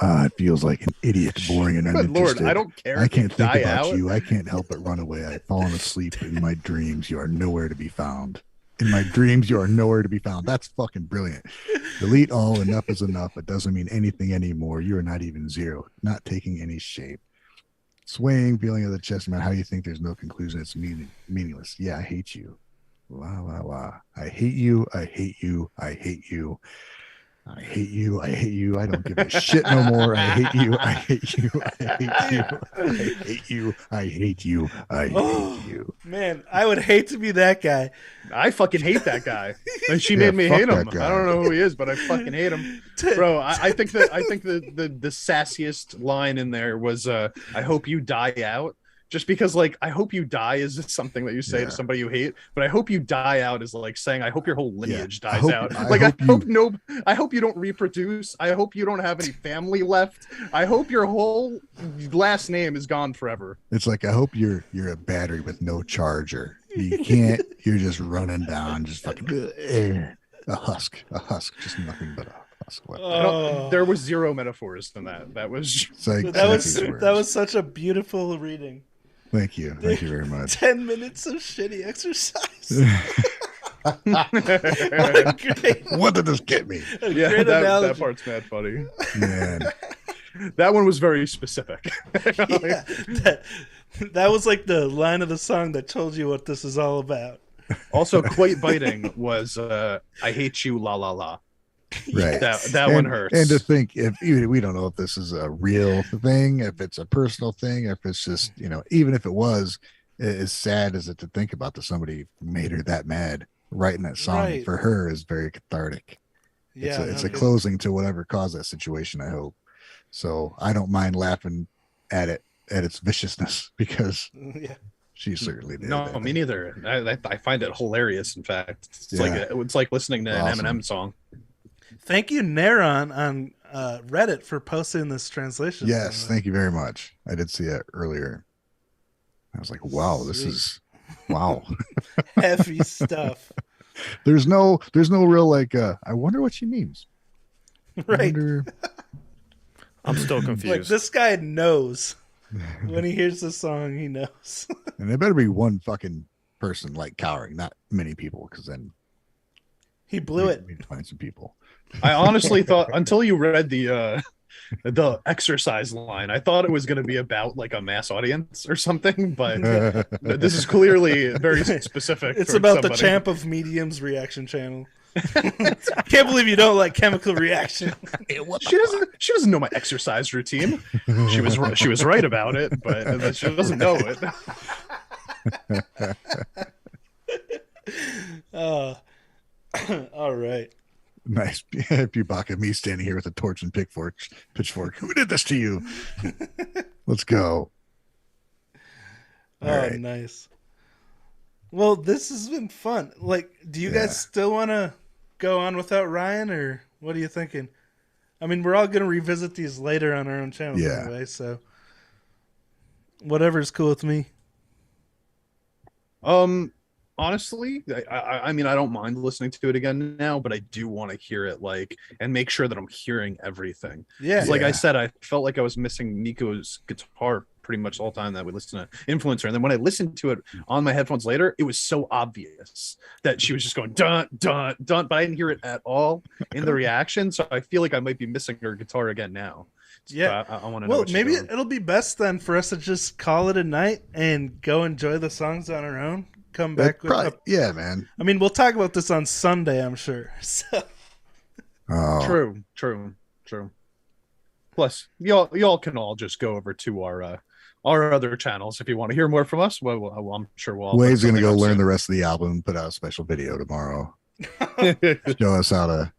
It feels like an idiot, boring, and Good uninterested. Lord, I don't care. I if you can't think die about out. you. I can't help but run away. I've fallen asleep in my dreams. You are nowhere to be found. In my dreams, you are nowhere to be found. That's fucking brilliant. Delete all. Enough is enough. It doesn't mean anything anymore. You are not even zero, not taking any shape. Swaying, feeling of the chest, no matter how you think, there's no conclusion. It's meaningless. Yeah, I hate you. La, la, la. I hate you. I hate you. I hate you. I hate you. I hate you. I don't give a shit no more. I hate you. I hate you. I hate you. I hate you. I hate you. I hate you. Man, I would hate to be that guy. I fucking hate that guy. And she Yeah, made me fuck hate him. that guy. I don't know who he is, but I fucking hate him, bro. I think the sassiest line in there was, "I hope you die out." Just because, like, I hope you die is something that you say to somebody you hate, but I hope you die out is like saying I hope your whole lineage dies out. I hope you don't reproduce. I hope you don't have any family left. I hope your whole last name is gone forever. It's like, I hope you're a battery with no charger. You can't. You're just running down, just fucking a husk, just nothing but a husk. There was zero metaphors in that. That was It's like, That was such a beautiful reading. Thank you very much. 10 minutes of shitty exercise. Great. What did this get me? yeah. Great That analogy. part's mad funny. Man, That one was very specific. Yeah, that was like the line of the song that told you what this is all about. Also, quite biting was "I hate you, la la la." right. That one hurts. And to think, if we don't know if this is a real thing, if it's a personal thing, if it's just, even if it was, as sad as it to think about that somebody made her that mad, writing that song Right. for her is very cathartic. Yeah, It's a closing to whatever caused that situation, I hope. So I don't mind laughing at it, at its viciousness, because Yeah. she certainly did. No, me neither. I find it hilarious. In fact, it's Yeah. like listening to Awesome. an Eminem song. Thank you, Neron, on Reddit for posting this translation. Yes, thank you very much. I did see that earlier. I was like, wow, this Sweet. is Wow. Heavy stuff. There's no real like I wonder what she means. I Right. wonder- I'm still Like confused. this guy knows. When he hears the song, he knows. And there better be one fucking person like cowering, not many people, because then He blew it. we need to find some people. I honestly thought until you read the exercise line, I thought it was going to be about like a mass audience or something, but this is clearly very specific. It's towards about the somebody. Champ of Medium's reaction channel. Can't believe you don't like Chemical Reaction. She doesn't know my exercise routine. She was right about it, but she doesn't know it. All right. Nice. Pubaka, me standing here with a torch and pitchfork. Who did this to you? Let's go. All Oh, right. nice. Well, this has been fun. Like, do you guys still want to go on without Ryan, or what are you thinking? I mean, we're all going to revisit these later on our own channel anyway, so whatever's cool with me. Honestly, I mean, I don't mind listening to it again now, but I do want to hear it and make sure that I'm hearing everything. Yeah. Like I said, I felt like I was missing Nico's guitar pretty much all the time that we listened to Influencer. And then when I listened to it on my headphones later, it was so obvious that she was just going dun, dun, dun, but I didn't hear it at all in the reaction. So I feel like I might be missing her guitar again now. Yeah. So I want to know. Well, what maybe she's doing. it'll be best then for us to just call it a night and go enjoy the songs on our own. Come back with yeah, man. I mean, we'll talk about this on Sunday, I'm sure. So. Oh. True. Plus, y'all can all just go over to our other channels if you want to hear more from us. Well, I'm sure we'll. Wade's gonna go learn the rest of the album and put out a special video tomorrow. Show us how to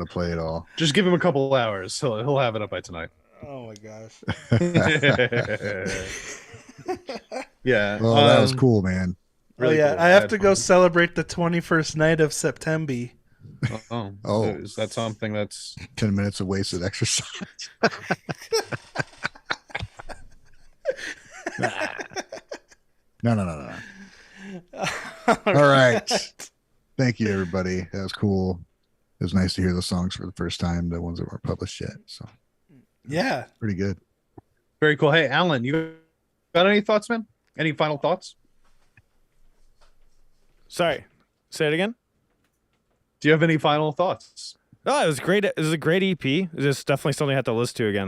play it all. Just give him a couple hours. He'll have it up by tonight. Oh my gosh. Yeah. Well, that was cool, man. Really yeah, cool. I have had to go fun. celebrate the 21st night of September. Oh, is that something that's 10 minutes of wasted exercise. No. All right. Thank you, everybody. That was cool. It was nice to hear the songs for the first time, the ones that weren't published yet. So Yeah. pretty good. very cool? Hey, Alan, you got any thoughts, man? Any final thoughts? Sorry, say it again. Do you have any final thoughts? Oh, it was great. It was a great EP. It's definitely something I have to listen to again.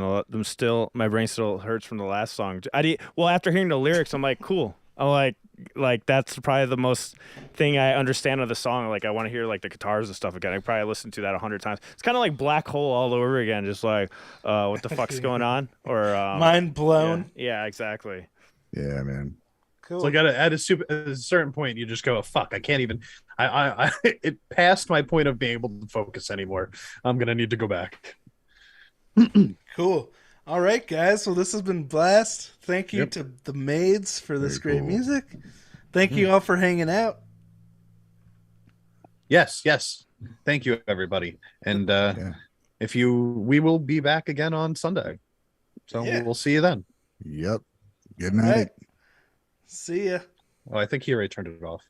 My brain still hurts from the last song. After hearing the lyrics, I'm like, cool. I'm like that's probably the most thing I understand of the song. Like I want to hear like the guitars and stuff again. I probably listened to that 100 times. It's kind of like Black Hole all over again. Just like, what the fuck's going on? Or Mind blown. Yeah, exactly. Yeah, man. Cool. So like at a certain point, you just go, fuck, I can't even. I it passed my point of being able to focus anymore. I'm gonna need to go back. Cool. All right, guys. Well, this has been blast. Thank you Yep. to the Maids for this Very great cool. music. Thank you all for hanging out. Yes. Thank you, everybody. And Yeah. we will be back again on Sunday. So Yeah. we'll see you then. Yep. Good All night. right. See ya. Oh, I think he already turned it off.